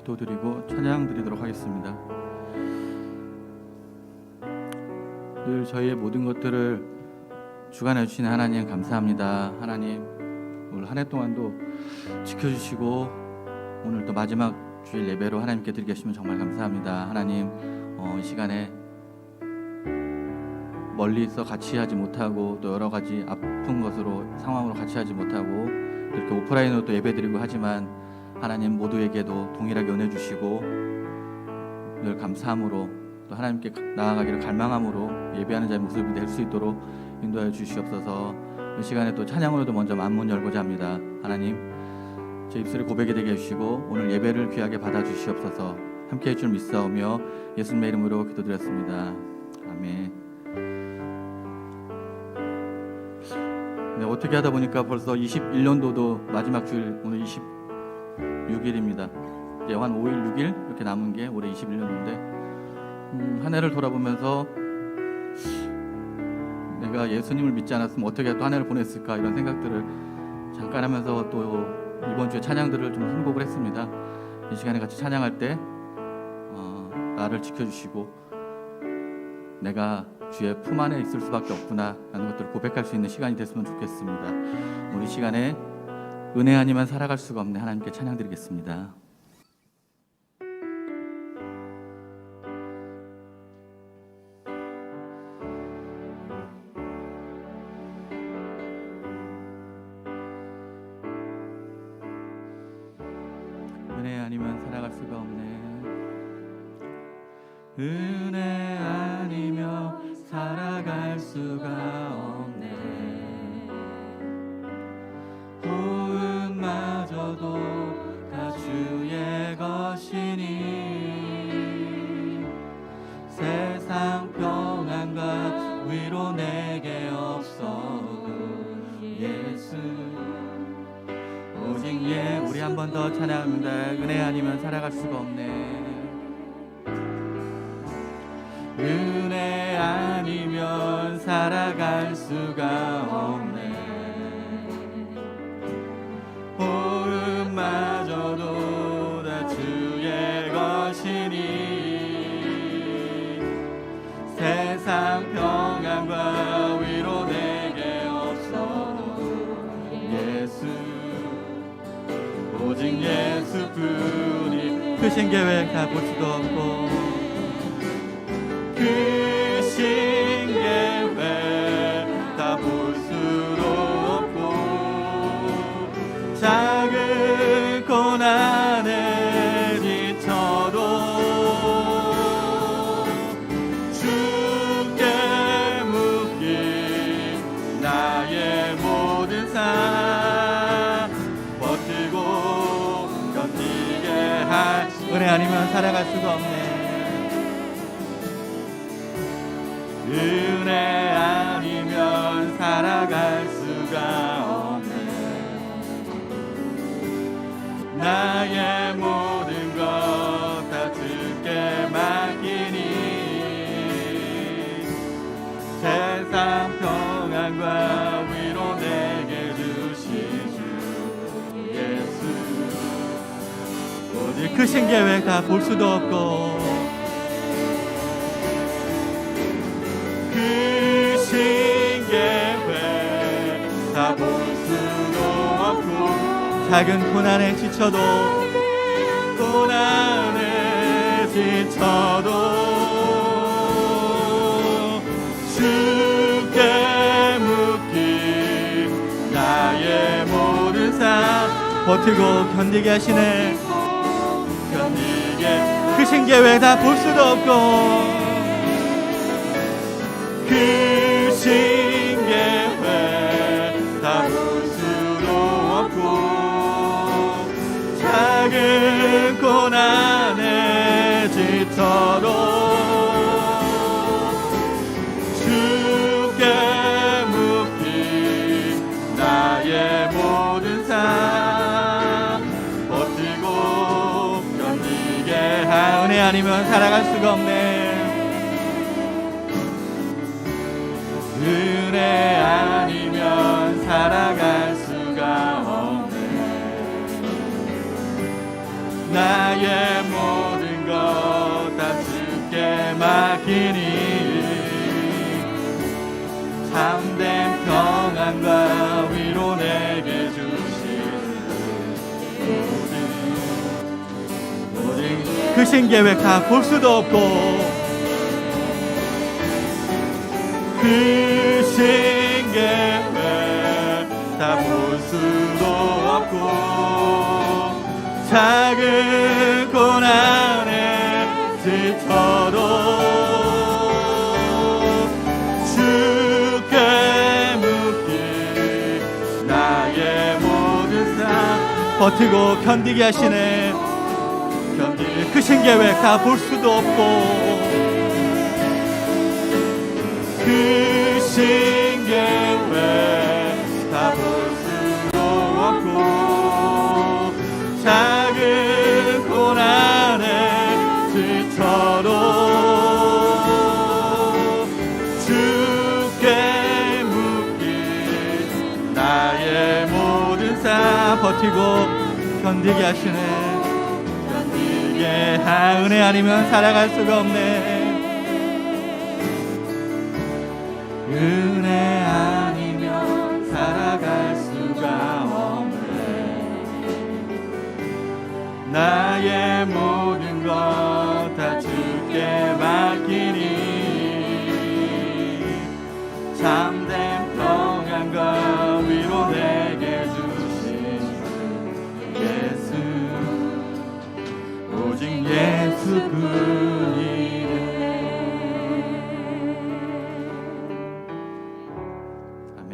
기도드리고 찬양 드리도록 하겠습니다. 늘 저희의 모든 것들을 주관해 주시는 하나님 감사합니다. 하나님 오늘 한 해 동안도 지켜주시고 오늘 또 마지막 주일 예배로 하나님께 드리게 하시면 정말 감사합니다. 하나님 이 시간에 멀리서 같이 하지 못하고 또 여러 가지 아픈 것으로 상황으로 같이 하지 못하고 이렇게 오프라인으로 또 예배드리고 하지만 하나님 모두에게도 동일하게 은혜 주시고 늘 감사함으로 또 하나님께 나아가기를 갈망함으로 예배하는 자의 모습이 될 수 있도록 인도하여 주시옵소서. 이 시간에 또 찬양으로도 먼저 만문 열고자 합니다. 하나님 제 입술에 고백이 되게 해주시고 오늘 예배를 귀하게 받아주시옵소서. 함께해 줄 믿사오며 예수님의 이름으로 기도드렸습니다. 아멘. 네, 어떻게 하다 보니까 벌써 21년도도 마지막 주일 오늘 26일입니다. 이제 한 5일 6일 이렇게 남은 게 올해 21년도인데 한 해를 돌아보면서 내가 예수님을 믿지 않았으면 어떻게 또 한 해를 보냈을까 이런 생각들을 잠깐 하면서 또 이번 주에 찬양들을 좀 선곡을 했습니다. 이 시간에 같이 찬양할 때 나를 지켜주시고 내가 주의 품 안에 있을 수밖에 없구나 라는 것들을 고백할 수 있는 시간이 됐으면 좋겠습니다. 우리 시간에 은혜 아니면 살아갈 수가 없네 하나님께 찬양드리겠습니다. 은혜 아니면 살아갈 수가 없네. 은혜 아니면 살아갈 수가 없네. 호흡마저도 다 주의 것이니 세상 평안과 위로 내게 없어도 예수 오직 우리 한 번 더 찬양합니다. 은혜 아니면 살아갈 수가 없네. 은혜 아니면 살아갈 수가 없네. 호흡마저도 다 주의 것이니 세상 평안과 위로 내게 없어도 예수 오직 예수뿐이 크신 계획 다 볼 수도 없고 크신 계획 다 볼 수도 없고 작은 고난에 지쳐도 주께 묶인 나의 모든 삶 버티고 견디게 할 은혜 아니면 살아갈 수가 없네. 은혜 아니면 살아갈 수가 없네. 나의 모든 것 다 주께 맡기니 세상 평안과 위로 내게 주신 주 예수 오직 크신 계획 다 볼 수도 없고 크신 계획 다 볼 수도 없고 작은 고난에 지쳐도 주께 묶인 나의 모든 삶 버티고 견디게 하시네. 견디게 크신 계획 다 볼 수도 없고 크신 계획 다 볼 수도 없고 작은 고난에 지쳐도 주께 묶인 나의 모든 삶 버티고 견디게 할 은혜 아니면 살아갈 수가 없네. 은혜 아니면 살아갈 수가 없네. 나의 나의 모든 것 다 주께 맡기니 참된 평안과 위로 내게 주시는 모든 크신 계획 다 볼 수도 없고 크신 계획 다 볼 수도 없고 작은 고난에 지쳐도 주께 묻기 나의 모든 삶 버티고 견디게 하시네. 견디게 크신 계획 다 볼 수도 없고 크신 계획 다 볼 수도 없고 작은 고난에 지쳐도 주께 묻기 나의 모든 삶 버티고 견디게 하시네. 견디게 하 은혜 아니면 살아갈 수가 없네. 은혜 아니면 살아갈 수가 없네. 나의 모든 것 다 주께 맡기니 참된 평안과 위로 내게 주신 예수 오직 예수뿐이네. 아멘.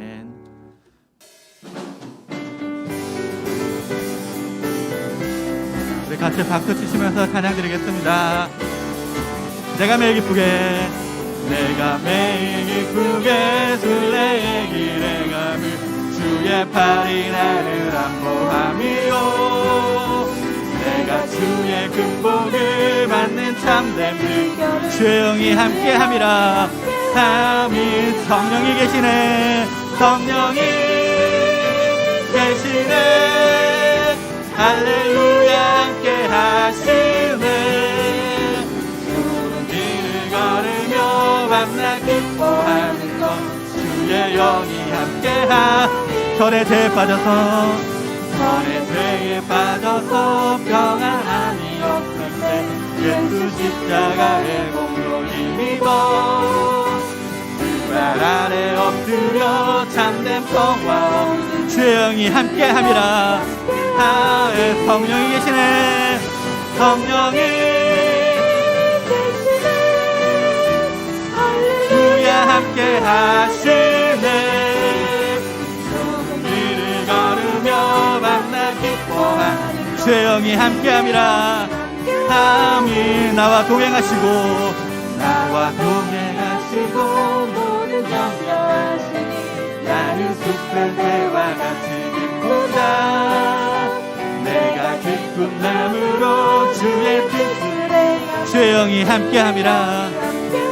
우리 같이 박수 치시면서 찬양 드리겠습니다. 내가 매일 기쁘게 내가 매일 기쁘게 순례의 길에 가며 주의 팔이 나를 안보함이요 내가 주의 극복을 받는 참된 불 주의 영이 함께함이라. 아멘. 성령이 계시네. 성령이 계시네. 할렐루야 함께 하시네. 푸른 길을 걸으며 밤낮 기뻐하는 것 주의 영이 함께하. 전에 죄에 빠져서 전에 죄에 빠져서 평안함이 없을 때 예수 십자가의 공로 힘입어 그 발 아래 엎드려 참된 평화 주의 영이 함께함이라. 하에 성령이 계시네. 성령이 주야 함께 하시네. 좁은 길을 걸으며 만나 기뻐하는 주의 영이 함께함이라. 아멘. 나와 동행하시고 나와 동행하시고 모든 경배하시니 나는 숲의 새와 같이 기쁘다. 내가 기쁜 마음으로 주의 뜻을 해 주의 영이 함께함이라.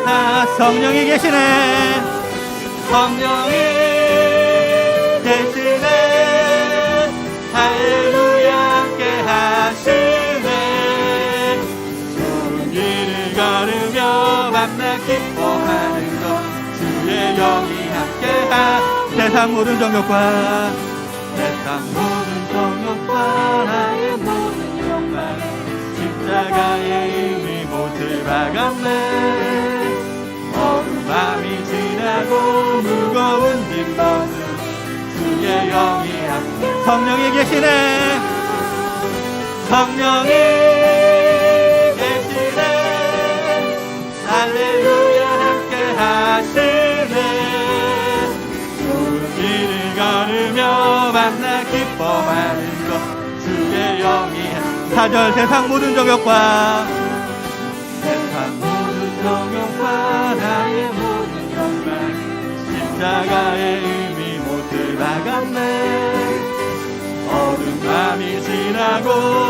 아 성령이 계시네. 성령이 계시네. 할렐루야 함께 하시네. 좋은 길을 걸으며 만나 기뻐하는 것 주의 영이 함께하. 세상 모든 정욕과 세상 모든 정욕과 나의 모든 욕망 십자가의 의미 못을 박았네. 어두운 밤이 지나고 무거운 뒷모습 주의 영이 함께. 성령이 계시네. 성령이 계시네. 할렐루야 함께 하시네. 길을 걸으며 만나 기뻐하는 것 주의 영이. 4절 세상 모든 정욕과 세상 모든 정욕과 나의 모든 욕망 십자가의 의미 못을 박았네. 어두운 밤이 지나고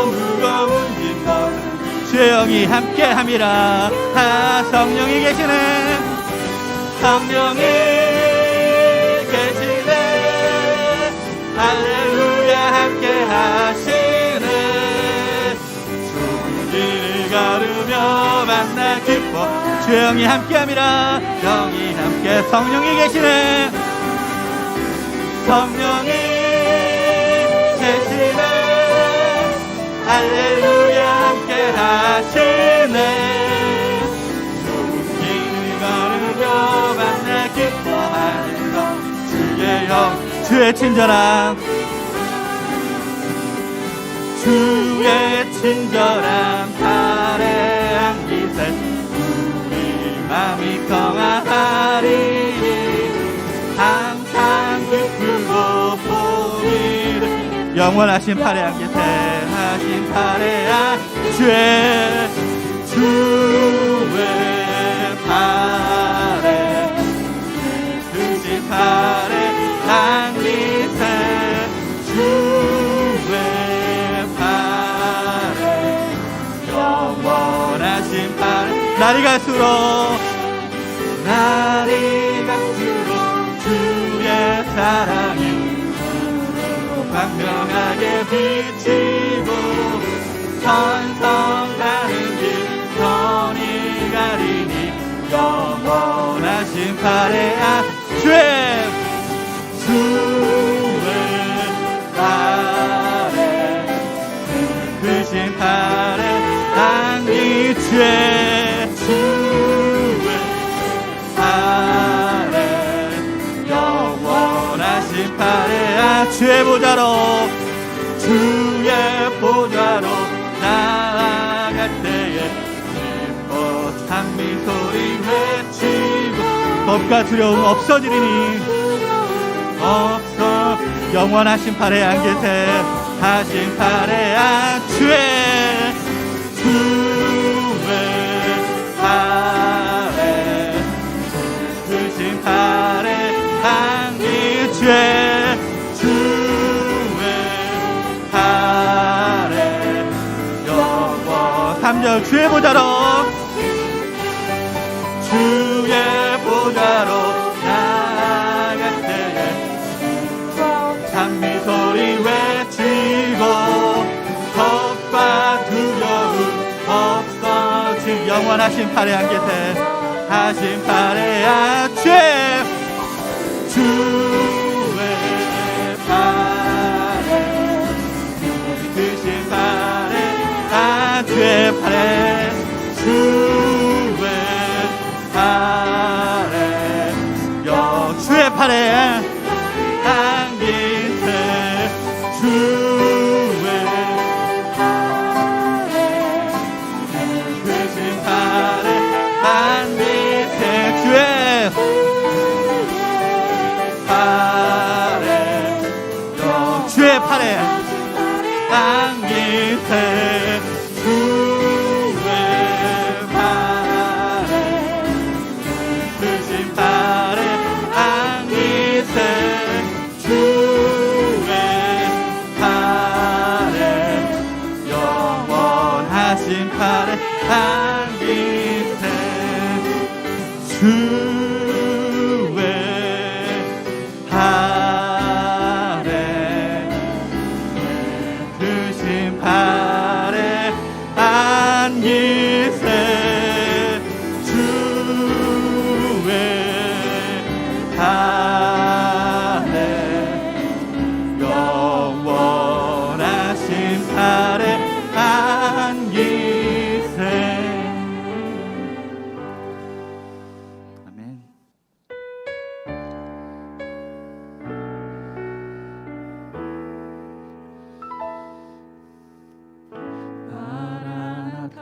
무거운 뒷모습 주의 영이 함께함이라. 아 성령이 계시네. 성령이 할렐루야 함께 하시네. 좁은 기뻐. 주의 영이 함께함이라. 영이 함께 성령이 계시네. 성령이 계시네. 할렐루야 함께 하시네. 이를 걸으며 만나 기뻐하는 것. 주의 영 주의 친절함 주의 친절함 달의 안기세 우리 맘이 평안하리. 항상 기쁘고 보이는 영원하신 팔의 안기세 하신 팔의 안주의 주의 팔에 크신 팔에 안기세 주의 팔에 영원하신 팔에 날이 갈수록 주의 사랑이 광명하게 비치고 천성가는 길 선이 가리니 영원하신 팔에 주의 팔에 크신 팔에 안기 주의 팔에 영원하신 팔에 주의 보좌로 나아갈 때에 기뻐 찬미 소리 외치고 겁과 두려움 없어지리니 없어. 영원하신 팔에 안 계세 하신 팔에 주의 팔에 크신 팔에 안기 주의 팔에 영원 3절 주의 보좌로 나아갈 때에 찬미 소리 외치고 겁과 두려움 없어진 영원하신 팔에 안 계세 하신 팔에 주의 팔에 크신 팔에 주의 팔에 주의 팔에 안기세 주의 크신 팔에 안기세 주의 팔에 주의 팔에 안기세 주의 팔에 크신 팔에 안기세 주의 팔에 영원하신 팔에 안기세 주의 팔에 크신 팔에 안기세 주의 팔에 영원하신 팔에 안기세. 아멘. 마라나타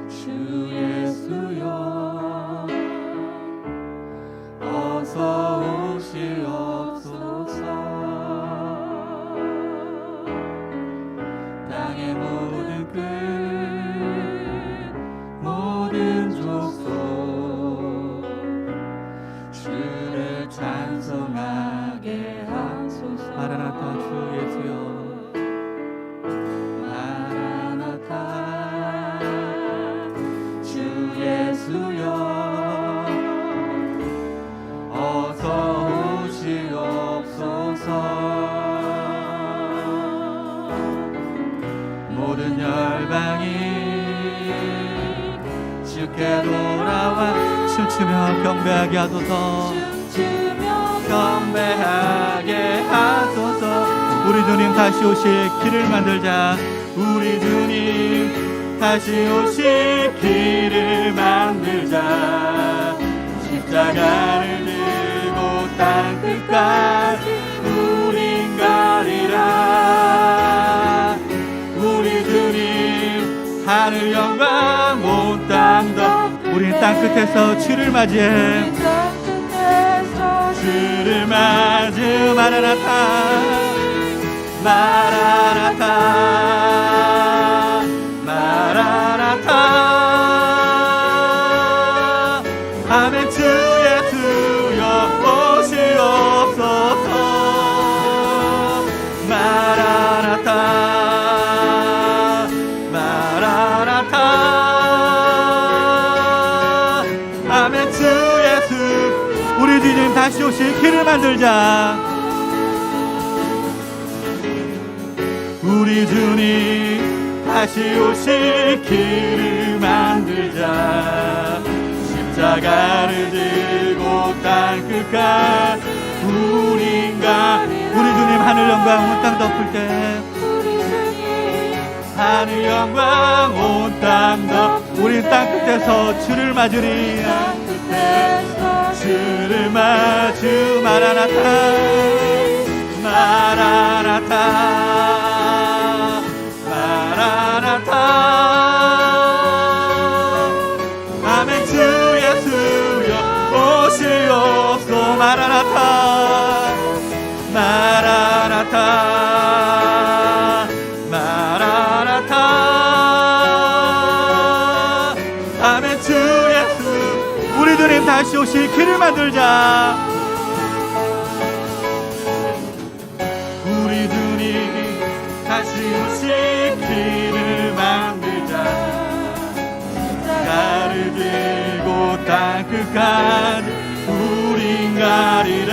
주 예수여 어서 오시옵소서. 땅의 모든 끝 모든 족속 주를 찬송하게 하소서. 마라나타 주 예수여 마라나타 주 예수여 어서 오시옵소서. 모든 열방이 주께 돌아와 춤추며 경배하게 하소서. 경배하게 하소서. 우리 주님 다시 오실 길을 만들자. 우리 주님 다시 오실 길을 만들자. 십자가를 들고 땅끝까지 우린 가리라. 우리 주님 하늘 영광 온 땅 더. 우린 땅끝에서 주를 맞이해. 주를 맞이 마라나타 마라나타 마라나타. 아멘. 주 예수여 오시옵소서. 마라나타 마라나타. 아멘. 주 예수. 우리 주님 다시 오실 길을 만들자. 우리 주님 다시 오실 길을 만들자. 십자가를 들고 땅끝까지 우린가. 우리 주님 하늘 영광 온 땅 덮을 때 하늘 영광 온 땅 덮. 우린 땅끝에서 주를 맞으리. 주를 맞으 마라나타 마라나타 마라나타. 아멘. 주 예수여 오시옵소. 마라나타 마라나타 마라나타. 아멘. 주 예수. 우리 주님 다시 오실 길을 만들자. 우리 주님 다시 오실 길을 만들자. 십자가를 들고 땅끝까지 우린 가리라.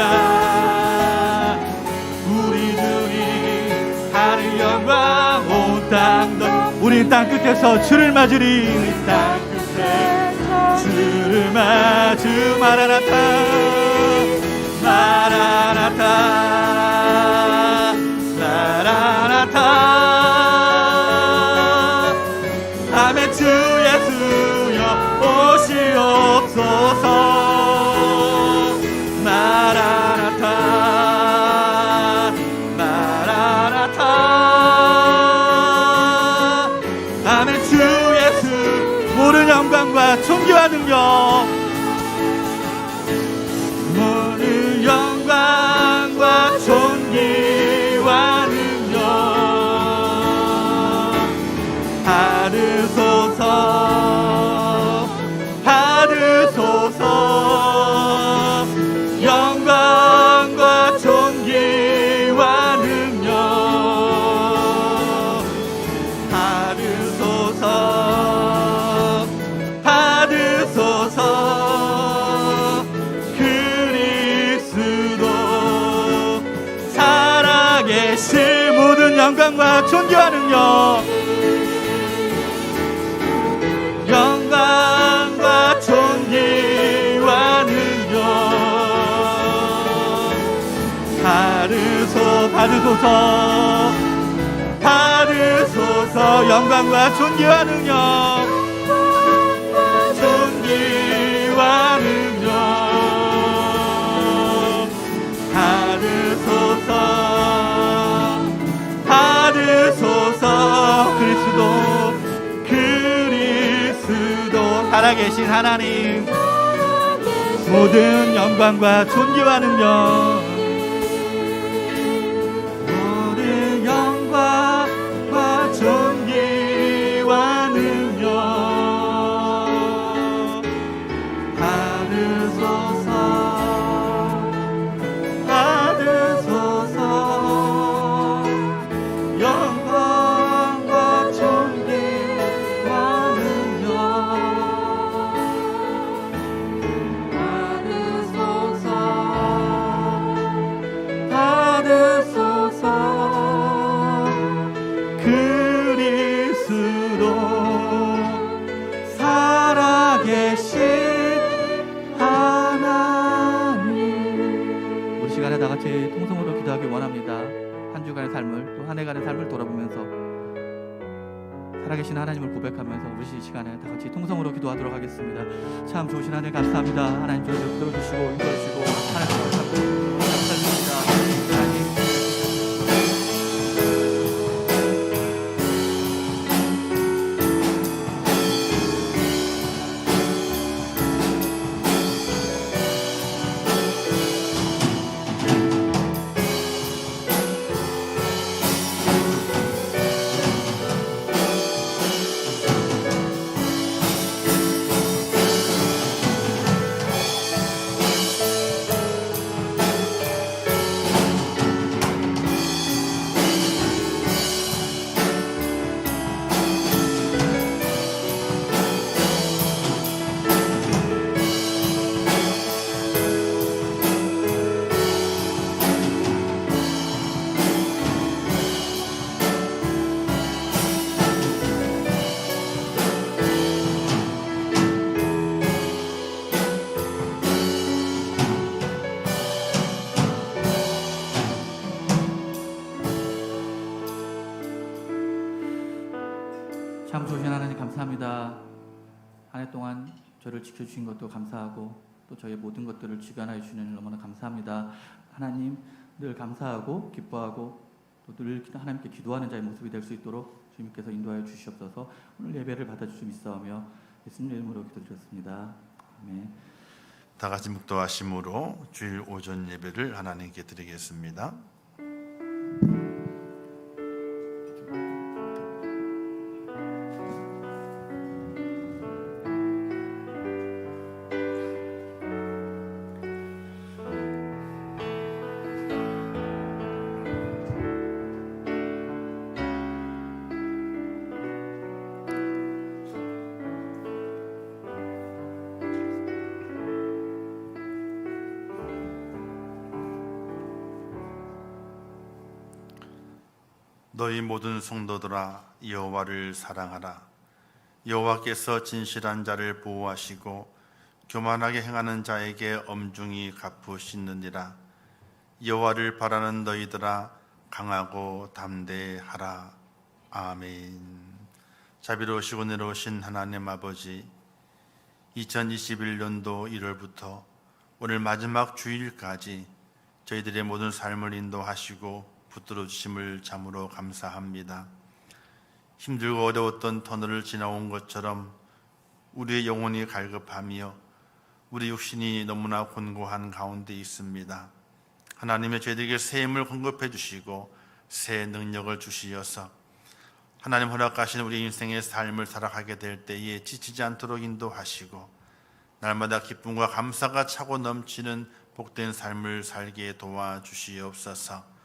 우리 주님 하늘 영광 온 땅 더. 우린 땅끝에서 주를 맞으리. 땅끝에 주를 맞으 마라나타 마라나타 마라나타. 아멘. 주 예수여 오시옵소서. 마라나타 마라나타. 아멘. 주 예수. 모든 영광과 존귀와 능력, 모든 영광과 존귀와 능력 받으소서 받으소서. 영광과 존귀와 능력 받으소서 받으소서. 그리스도 살아계실 모든 영광과 존귀와 능력, 영광과 존귀와 능력 받으소서 받으소서. 영광과 존귀와 능력 존귀와 능력 받으소서 받으소서. 그리스도 살아계신 하나님, 모든 영광과 존귀와 능력, 모든 영광과 존귀와 능력 받으소서 받으소서. 영광과 존귀와 능력 받으소서 같이 통성으로 기도하기 원합니다. 한 주간의 삶을 또 한 해간의 삶을 돌아보면서 살아계신 하나님을 고백하면서 우리 이 시간에 다 같이 통성으로 기도하도록 하겠습니다. 참 좋으신 하나님 감사합니다. 하나님 저희를 들어주시고 인도하시고 하나님을 감사드립니다. 하나님 참 좋으신 하나님 감사합니다. 한 해 동안 저를 지켜주신 것도 감사하고 또 저의 모든 것들을 주관하여 주시는 너무나 감사합니다. 하나님 늘 감사하고 기뻐하고 또 늘 하나님께 기도하는 자의 모습이 될 수 있도록 주님께서 인도하여 주시옵소서. 오늘 예배를 받아주시 믿사오며 예수님 이름으로 기도드렸습니다. 아멘. 다 같이 묵도하심으로 주일 오전 예배를 하나님께 드리겠습니다. 너희 모든 성도들아 여호와를 사랑하라. 여호와께서 진실한 자를 보호하시고 교만하게 행하는 자에게 엄중히 갚으시느니라. 여호와를 바라는 너희들아 강하고 담대하라. 아멘. 자비로우시고 은혜로우신 하나님 아버지, 2021년도 1월부터 오늘 마지막 주일까지 저희들의 모든 삶을 인도하시고 붙들어 주심을 참으로 감사합니다. 힘들고 어려웠던 터널을 지나온 것처럼 우리의 영혼이 갈급하며 우리 육신이 너무나 곤고한 가운데 있습니다. 하나님의 저희들에게 새 힘을 공급해 주시고 새 능력을 주시어서 하나님 허락하신 우리 인생의 삶을 살아가게 될 때에 지치지 않도록 인도하시고 날마다 기쁨과 감사가 차고 넘치는 복된 삶을 살게 도와주시옵소서.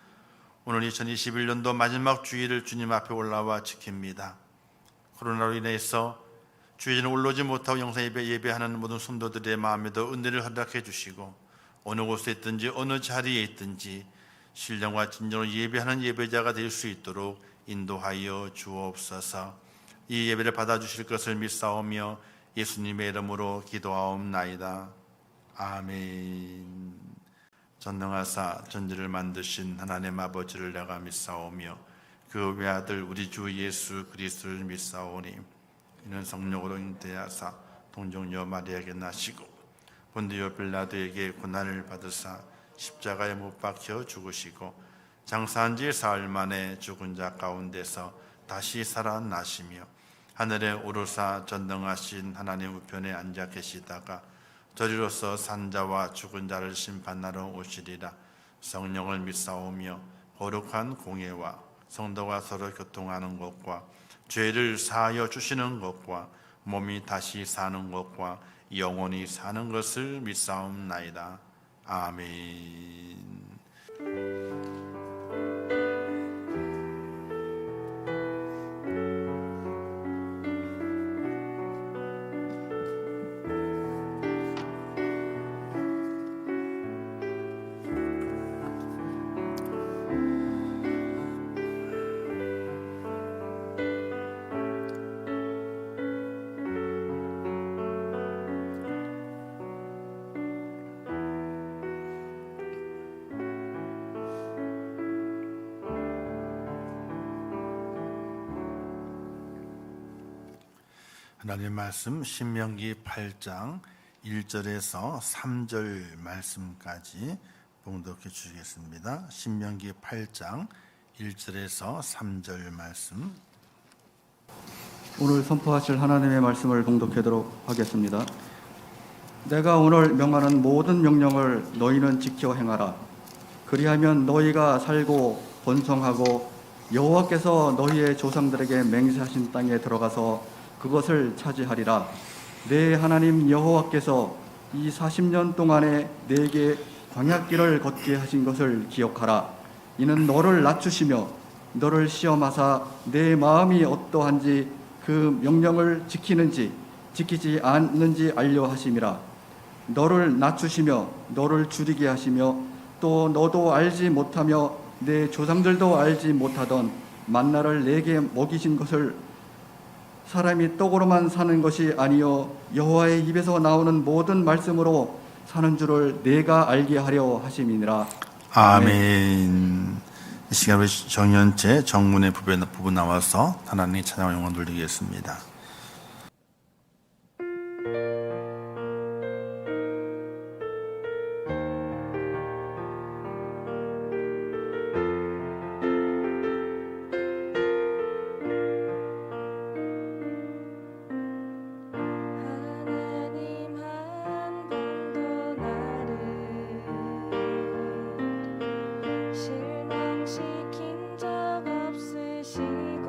오늘 2021년도 마지막 주일을 주님 앞에 올라와 지킵니다. 코로나로 인해서 주일은 올라오지 못하고 영상 예배하는 모든 성도들의 마음에도 은혜를 허락해 주시고 어느 곳에 있든지 어느 자리에 있든지 신령과 진정으로 예배하는 예배자가 될 수 있도록 인도하여 주옵소서. 이 예배를 받아주실 것을 믿사오며 예수님의 이름으로 기도하옵나이다. 아멘. 전능하사 전지를 만드신 하나님 아버지를 내가 믿사오며 그 외아들 우리 주 예수 그리스도를 믿사오니 이는 성령으로 잉태하사 동정녀 마리아에게 나시고 본디오 빌라도에게 고난을 받으사 십자가에 못 박혀 죽으시고 장사한 지 사흘 만에 죽은 자 가운데서 다시 살아나시며 하늘에 오르사 전능하신 하나님 우편에 앉아 계시다가 저리로서 산자와 죽은 자를 심판하러 오시리라. 성령을 믿사오며 거룩한 공예와 성도가 서로 교통하는 것과 죄를 사하여 주시는 것과 몸이 다시 사는 것과 영원히 사는 것을 믿사옵나이다. 아멘. 하나님의 말씀 신명기 8장 1절에서 3절 말씀까지 봉독해 주시겠습니다. 신명기 8장 1절에서 3절 말씀. 오늘 선포하실 하나님의 말씀을 봉독하도록 하겠습니다. 내가 오늘 명하는 모든 명령을 너희는 지켜 행하라. 그리하면 너희가 살고 번성하고 여호와께서 너희의 조상들에게 맹세하신 땅에 들어가서 그것을 차지하리라. 내 하나님 여호와께서 이 40년 동안에 내게 광야길을 걷게 하신 것을 기억하라. 이는 너를 낮추시며 너를 시험하사 내 마음이 어떠한지 그 명령을 지키는지 지키지 않는지 알려 하심이라. 너를 낮추시며 너를 줄이게 하시며 또 너도 알지 못하며 내 조상들도 알지 못하던 만나를 내게 먹이신 것을 사람이 떡으로만 사는 것이 아니요 여호와의 입에서 나오는 모든 말씀으로 사는 줄을 내가 알게 하려 하심이니라. 아멘. 이 시간 우리 정연체 정문의 부분 나와서 하나님의 찬양과 영광 돌리겠습니다. 하나님 한 번도 나를 실망시킨 적 없으시고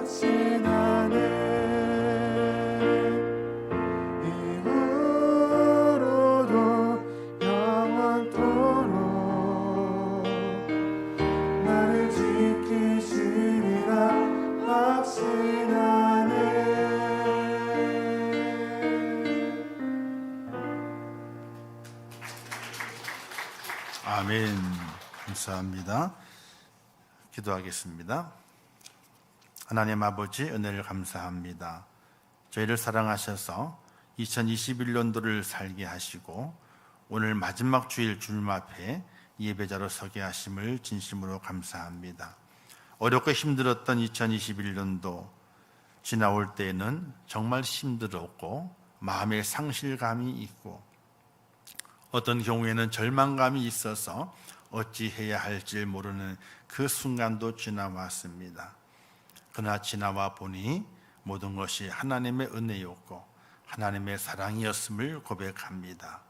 확신하네. 이후로도 영원토록 나를 지키시리라 확신하네. 아멘. 감사합니다. 기도하겠습니다. 하나님 아버지, 은혜를 감사합니다. 저희를 사랑하셔서 2021년도를 살게 하시고 오늘 마지막 주일 주님 앞에 예배자로 서게 하심을 진심으로 감사합니다. 어렵고 힘들었던 2021년도 지나올 때에는 정말 힘들었고 마음의 상실감이 있고 어떤 경우에는 절망감이 있어서 어찌해야 할지 모르는 그 순간도 지나왔습니다. 그러나 지나와 보니 모든 것이 하나님의 은혜였고 하나님의 사랑이었음을 고백합니다.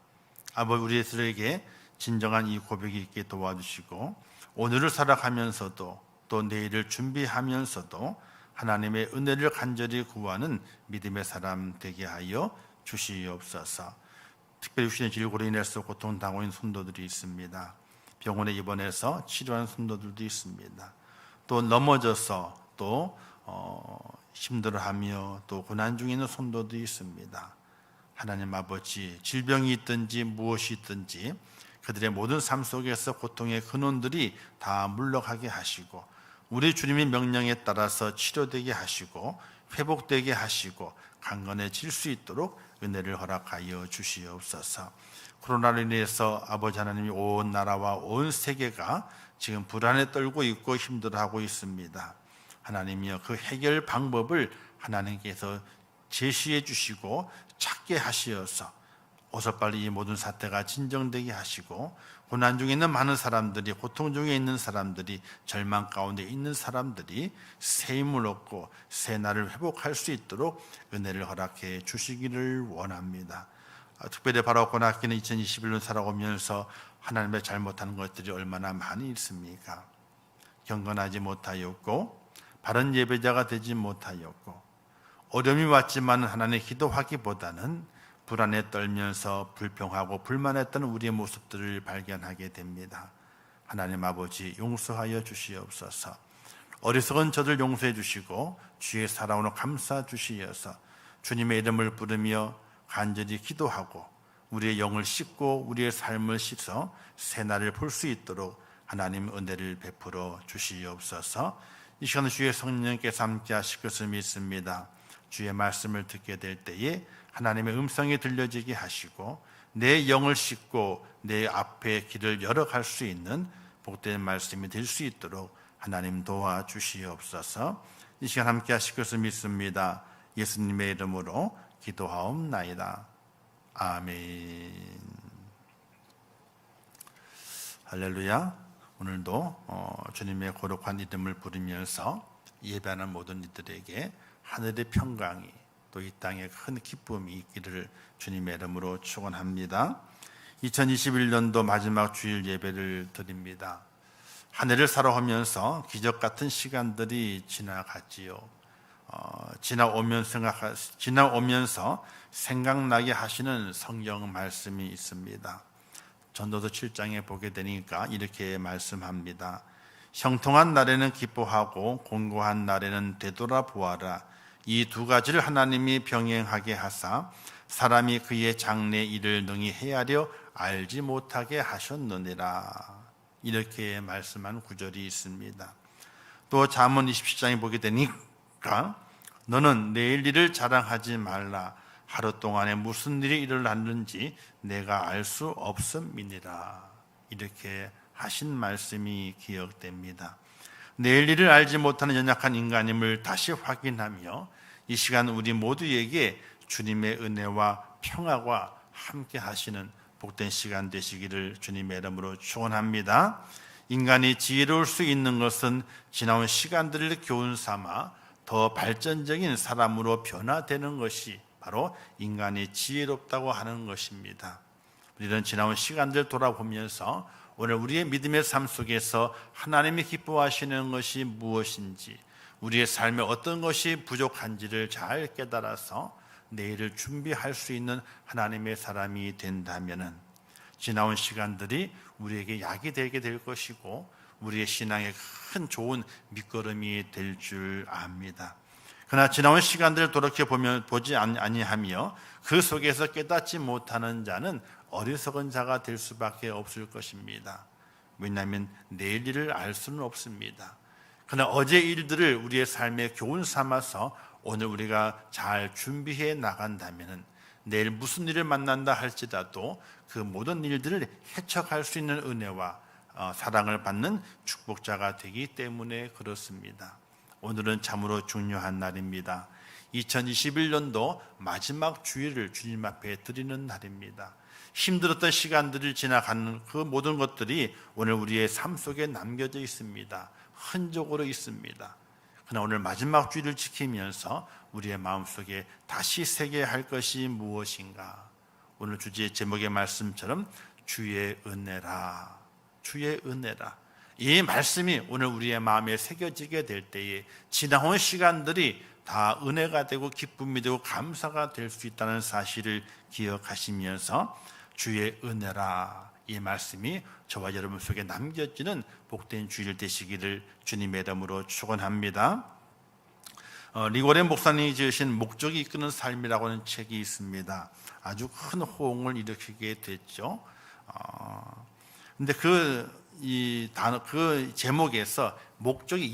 아버지, 우리들에게 진정한 이 고백이 있게 도와주시고 오늘을 살아가면서도 또 내일을 준비하면서도 하나님의 은혜를 간절히 구하는 믿음의 사람 되게 하여 주시옵소서. 특별히 육신의 질고로 인해서 고통당하고 있는 성도들이 있습니다. 병원에 입원해서 치료하는 성도들도 있습니다. 또 넘어져서 또 힘들어하며 또 고난 중에 있는 성도도 있습니다. 하나님 아버지, 질병이 있든지 무엇이 있든지 그들의 모든 삶 속에서 고통의 근원들이 다 물러가게 하시고 우리 주님의 명령에 따라서 치료되게 하시고 회복되게 하시고 강건해질 수 있도록 은혜를 허락하여 주시옵소서. 코로나로 인해서 아버지 하나님이 온 나라와 온 세계가 지금 불안에 떨고 있고 힘들어하고 있습니다. 하나님이여, 그 해결 방법을 하나님께서 제시해 주시고 찾게 하시어서 어서 빨리 이 모든 사태가 진정되게 하시고 고난 중에 있는 많은 사람들이, 고통 중에 있는 사람들이, 절망 가운데 있는 사람들이 새 힘을 얻고 새 날을 회복할 수 있도록 은혜를 허락해 주시기를 원합니다. 특별히 바로 고난기는 2021년 살아오면서 하나님의 잘못하는 것들이 얼마나 많이 있습니까? 경건하지 못하였고 바른 예배자가 되지 못하였고 어려움이 왔지만 하나님 기도하기보다는 불안에 떨면서 불평하고 불만했던 우리의 모습들을 발견하게 됩니다. 하나님 아버지, 용서하여 주시옵소서. 어리석은 저들 용서해 주시고 주의 살아오는 감사 주시어서 주님의 이름을 부르며 간절히 기도하고 우리의 영을 씻고 우리의 삶을 씻어 새 날을 볼 수 있도록 하나님 은혜를 베풀어 주시옵소서. 이 시간 주의 성령께서 함께 하실 것을 믿습니다. 주의 말씀을 듣게 될 때에 하나님의 음성이 들려지게 하시고 내 영을 씻고 내 앞에 길을 열어갈 수 있는 복된 말씀이 될 수 있도록 하나님 도와주시옵소서. 이 시간 함께 하실 것을 믿습니다. 예수님의 이름으로 기도하옵나이다. 아멘. 할렐루야. 오늘도 주님의 거룩한 이름을 부르면서 예배하는 모든 이들에게 하늘의 평강이 또 이 땅에 큰 기쁨이 있기를 주님의 이름으로 축원합니다. 2021년도 마지막 주일 예배를 드립니다. 한 해를 살아오면서 기적 같은 시간들이 지나갔지요. 지나오면서 생각나게 하시는 성경 말씀이 있습니다. 전도서 7장에 보게 되니까 이렇게 말씀합니다. 형통한 날에는 기뻐하고 곤고한 날에는 되돌아보아라. 이 두 가지를 하나님이 병행하게 하사 사람이 그의 장래 일을 능히 헤아려 알지 못하게 하셨느니라. 이렇게 말씀한 구절이 있습니다. 또 잠언 27장에 보게 되니까 너는 내일 일을 자랑하지 말라. 하루 동안에 무슨 일이 일어났는지 내가 알 수 없음이니라. 이렇게 하신 말씀이 기억됩니다. 내일 일을 알지 못하는 연약한 인간임을 다시 확인하며 이 시간 우리 모두에게 주님의 은혜와 평화가 함께 하시는 복된 시간 되시기를 주님의 이름으로 축원합니다. 인간이 지혜로울 수 있는 것은 지나온 시간들을 교훈 삼아 더 발전적인 사람으로 변화되는 것이 바로 인간이 지혜롭다고 하는 것입니다. 우리는 지나온 시간들 돌아보면서 오늘 우리의 믿음의 삶 속에서 하나님이 기뻐하시는 것이 무엇인지, 우리의 삶에 어떤 것이 부족한지를 잘 깨달아서 내일을 준비할 수 있는 하나님의 사람이 된다면은 지나온 시간들이 우리에게 약이 되게 될 것이고 우리의 신앙에 큰 좋은 밑거름이 될 줄 압니다. 그러나 지나온 시간들을 돌이켜 보지 아니하며 그 속에서 깨닫지 못하는 자는 어리석은 자가 될 수밖에 없을 것입니다. 왜냐하면 내일 일을 알 수는 없습니다. 그러나 어제 일들을 우리의 삶의 교훈 삼아서 오늘 우리가 잘 준비해 나간다면 내일 무슨 일을 만난다 할지라도 그 모든 일들을 해석할 수 있는 은혜와 사랑을 받는 축복자가 되기 때문에 그렇습니다. 오늘은 참으로 중요한 날입니다. 2021년도 마지막 주일을 주님 앞에 드리는 날입니다. 힘들었던 시간들을 지나가는 그 모든 것들이 오늘 우리의 삶 속에 남겨져 있습니다. 흔적으로 있습니다. 그러나 오늘 마지막 주일을 지키면서 우리의 마음속에 다시 새겨야 할 것이 무엇인가? 오늘 주제의 제목의 말씀처럼 주의 은혜라, 주의 은혜라. 이 말씀이 오늘 우리의 마음에 새겨지게 될 때에 지나온 시간들이 다 은혜가 되고 기쁨이 되고 감사가 될 수 있다는 사실을 기억하시면서 주의 은혜라, 이 말씀이 저와 여러분 속에 남겨지는 복된 주일 되시기를 주님의 이름으로 축원합니다. 리고렌 목사님이 지으신 목적이 이끄는 삶이라고 하는 책이 있습니다. 아주 큰 호응을 일으키게 됐죠. 근데 그 제목에서 목적이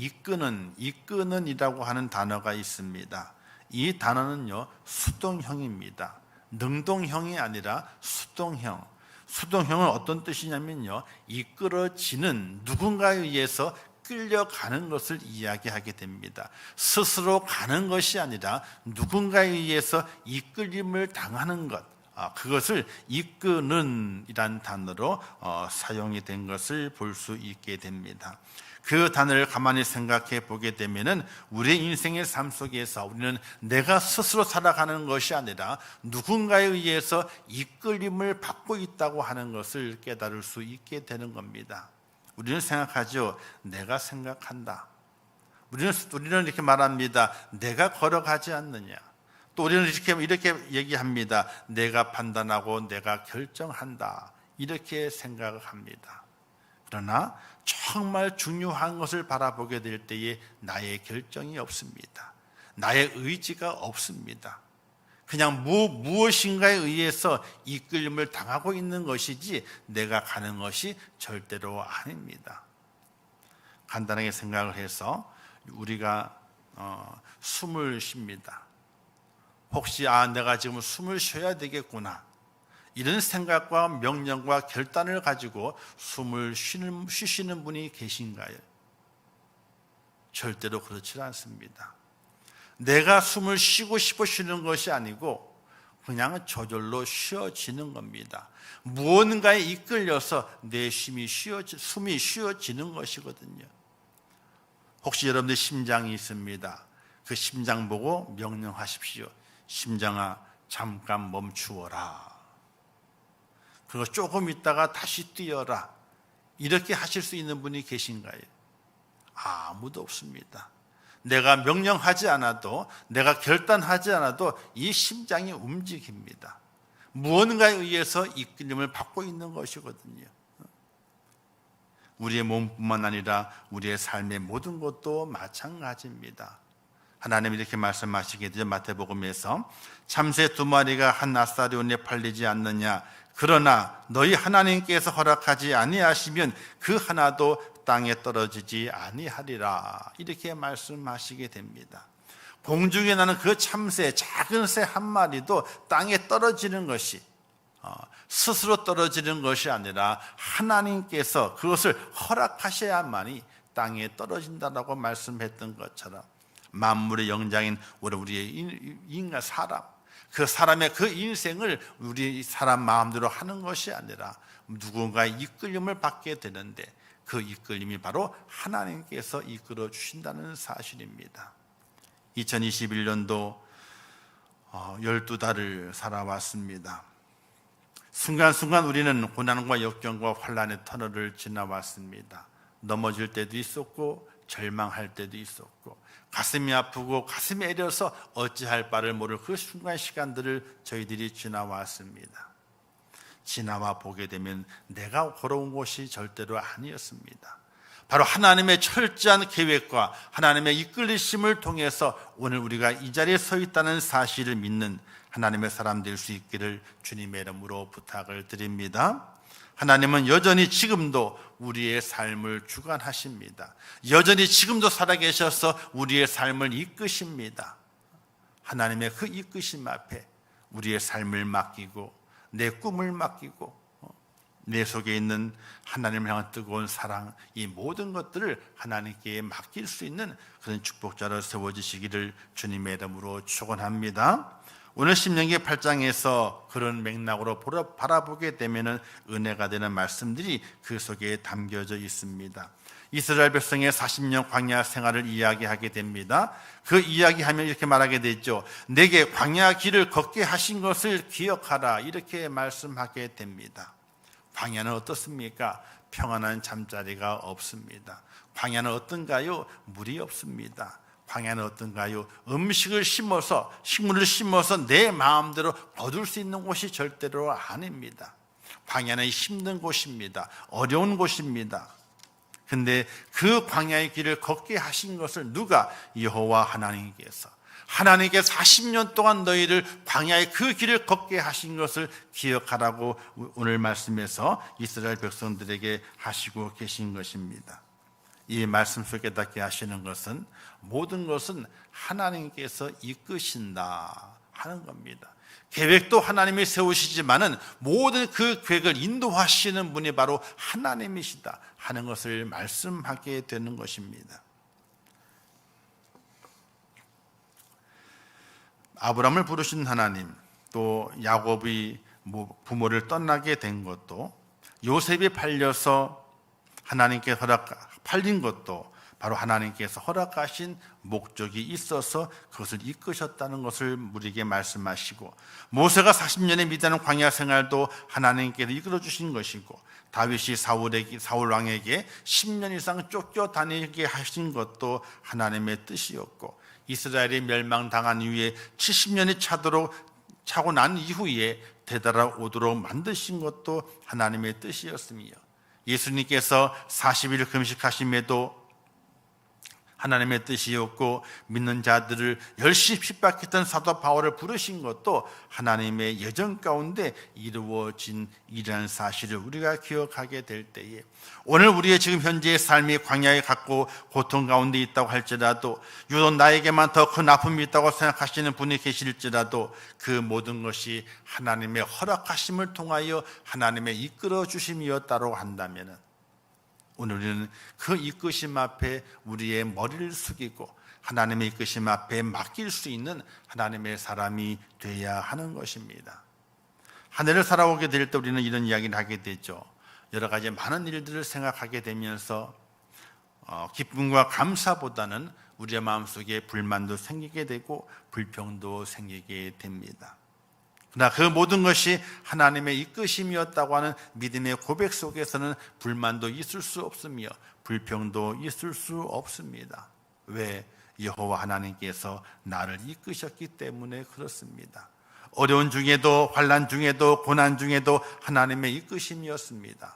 이끄는이라고 하는 단어가 있습니다. 이 단어는요, 수동형입니다. 능동형이 아니라 수동형. 수동형은 어떤 뜻이냐면요, 이끌어지는, 누군가에 의해서 끌려가는 것을 이야기하게 됩니다. 스스로 가는 것이 아니라 누군가에 의해서 이끌림을 당하는 것, 그것을 이끄는 이란 단어로 사용이 된 것을 볼 수 있게 됩니다. 그 단어를 가만히 생각해 보게 되면은 우리의 인생의 삶 속에서 우리는 내가 스스로 살아가는 것이 아니라 누군가에 의해서 이끌림을 받고 있다고 하는 것을 깨달을 수 있게 되는 겁니다. 우리는 생각하죠. 내가 생각한다. 우리는 이렇게 말합니다. 내가 걸어가지 않느냐. 또 우리는 이렇게 얘기합니다. 내가 판단하고 내가 결정한다. 이렇게 생각을 합니다. 그러나 정말 중요한 것을 바라보게 될 때에 나의 결정이 없습니다. 나의 의지가 없습니다. 그냥 무엇인가에 의해서 이끌림을 당하고 있는 것이지 내가 가는 것이 절대로 아닙니다. 간단하게 생각을 해서 우리가 숨을 쉽니다. 혹시 내가 지금 숨을 쉬어야 되겠구나, 이런 생각과 명령과 결단을 가지고 숨을 쉬시는 분이 계신가요? 절대로 그렇지 않습니다. 내가 숨을 쉬고 싶어 쉬는 것이 아니고 그냥 저절로 쉬어지는 겁니다. 무언가에 이끌려서 내 숨이 쉬어지는 것이거든요. 혹시 여러분들 심장이 있습니다. 그 심장 보고 명령하십시오. 심장아, 잠깐 멈추어라. 그거 조금 있다가 다시 뛰어라. 이렇게 하실 수 있는 분이 계신가요? 아무도 없습니다. 내가 명령하지 않아도, 내가 결단하지 않아도 이 심장이 움직입니다. 무언가에 의해서 이끌림을 받고 있는 것이거든요. 우리의 몸뿐만 아니라 우리의 삶의 모든 것도 마찬가지입니다. 하나님이 이렇게 말씀하시게 되죠. 마태복음에서 참새 2마리가 한 나사리온에 팔리지 않느냐, 그러나 너희 하나님께서 허락하지 아니하시면 그 하나도 땅에 떨어지지 아니하리라. 이렇게 말씀하시게 됩니다. 공중에 나는 그 참새, 작은 새 한 마리도 땅에 떨어지는 것이 스스로 떨어지는 것이 아니라 하나님께서 그것을 허락하셔야만이 땅에 떨어진다라고 말씀했던 것처럼 만물의 영장인 우리의 인간 사람, 그 사람의 그 인생을 우리 사람 마음대로 하는 것이 아니라 누군가의 이끌림을 받게 되는데 그 이끌림이 바로 하나님께서 이끌어 주신다는 사실입니다. 2021년도 12달을 살아왔습니다. 순간순간 우리는 고난과 역경과 환난의 터널을 지나왔습니다. 넘어질 때도 있었고 절망할 때도 있었고 가슴이 아프고 가슴이 애려서 어찌할 바를 모를 그 순간 시간들을 저희들이 지나왔습니다. 지나와 보게 되면 내가 걸어온 곳이 절대로 아니었습니다. 바로 하나님의 철저한 계획과 하나님의 이끌리심을 통해서 오늘 우리가 이 자리에 서 있다는 사실을 믿는 하나님의 사람 될 수 있기를 주님의 이름으로 부탁을 드립니다. 하나님은 여전히 지금도 우리의 삶을 주관하십니다. 여전히 지금도 살아계셔서 우리의 삶을 이끄십니다. 하나님의 그 이끄심 앞에 우리의 삶을 맡기고 내 꿈을 맡기고 내 속에 있는 하나님을 향한 뜨거운 사랑, 이 모든 것들을 하나님께 맡길 수 있는 그런 축복자로 세워지시기를 주님의 이름으로 축원합니다. 오늘 신명기 8장에서 그런 맥락으로 바라보게 되면 은혜가 되는 말씀들이 그 속에 담겨져 있습니다. 이스라엘 백성의 40년 광야 생활을 이야기하게 됩니다. 그 이야기하면 이렇게 말하게 되죠. 내게 광야 길을 걷게 하신 것을 기억하라, 이렇게 말씀하게 됩니다. 광야는 어떻습니까? 평안한 잠자리가 없습니다. 광야는 어떤가요? 물이 없습니다. 광야는 어떤가요? 음식을 심어서, 식물을 심어서 내 마음대로 거둘 수 있는 곳이 절대로 아닙니다. 광야는 힘든 곳입니다. 어려운 곳입니다. 근데 그 광야의 길을 걷게 하신 것을 누가? 여호와 하나님께서 40년 동안 너희를 광야의 그 길을 걷게 하신 것을 기억하라고 오늘 말씀에서 이스라엘 백성들에게 하시고 계신 것입니다. 이 말씀 속에 깨닫게 하시는 것은 모든 것은 하나님께서 이끄신다 하는 겁니다. 계획도 하나님이 세우시지만은 모든 그 계획을 인도하시는 분이 바로 하나님이시다 하는 것을 말씀하게 되는 것입니다. 아브라함을 부르신 하나님, 또 야곱이 부모를 떠나게 된 것도, 요셉이 팔려서 하나님께 팔린 것도 바로 하나님께서 허락하신 목적이 있어서 그것을 이끄셨다는 것을 우리에게 말씀하시고, 모세가 40년의 미디안 광야 생활도 하나님께서 이끌어 주신 것이고, 다윗이 사울 왕에게 10년 이상 쫓겨다니게 하신 것도 하나님의 뜻이었고, 이스라엘이 멸망당한 이후에 70년이 차고 난 이후에 되돌아오도록 만드신 것도 하나님의 뜻이었으며, 예수님께서 40일 금식하심에도 하나님의 뜻이었고, 믿는 자들을 열심히 핍박했던 사도 바울을 부르신 것도 하나님의 예정 가운데 이루어진 일이라는 사실을 우리가 기억하게 될 때에, 오늘 우리의 지금 현재의 삶이 광야에 갖고 고통 가운데 있다고 할지라도, 유독 나에게만 더 큰 아픔이 있다고 생각하시는 분이 계실지라도, 그 모든 것이 하나님의 허락하심을 통하여 하나님의 이끌어 주심이었다고 한다면, 오늘 우리는 그 이끄심 앞에 우리의 머리를 숙이고 하나님의 이끄심 앞에 맡길 수 있는 하나님의 사람이 되어야 하는 것입니다. 한 해를 살아오게 될 때 우리는 이런 이야기를 하게 되죠. 여러 가지 많은 일들을 생각하게 되면서 기쁨과 감사보다는 우리의 마음속에 불만도 생기게 되고 불평도 생기게 됩니다. 그러나 그 모든 것이 하나님의 이끄심이었다고 하는 믿음의 고백 속에서는 불만도 있을 수 없으며 불평도 있을 수 없습니다. 왜? 여호와 하나님께서 나를 이끄셨기 때문에 그렇습니다. 어려운 중에도, 환난 중에도, 고난 중에도 하나님의 이끄심이었습니다.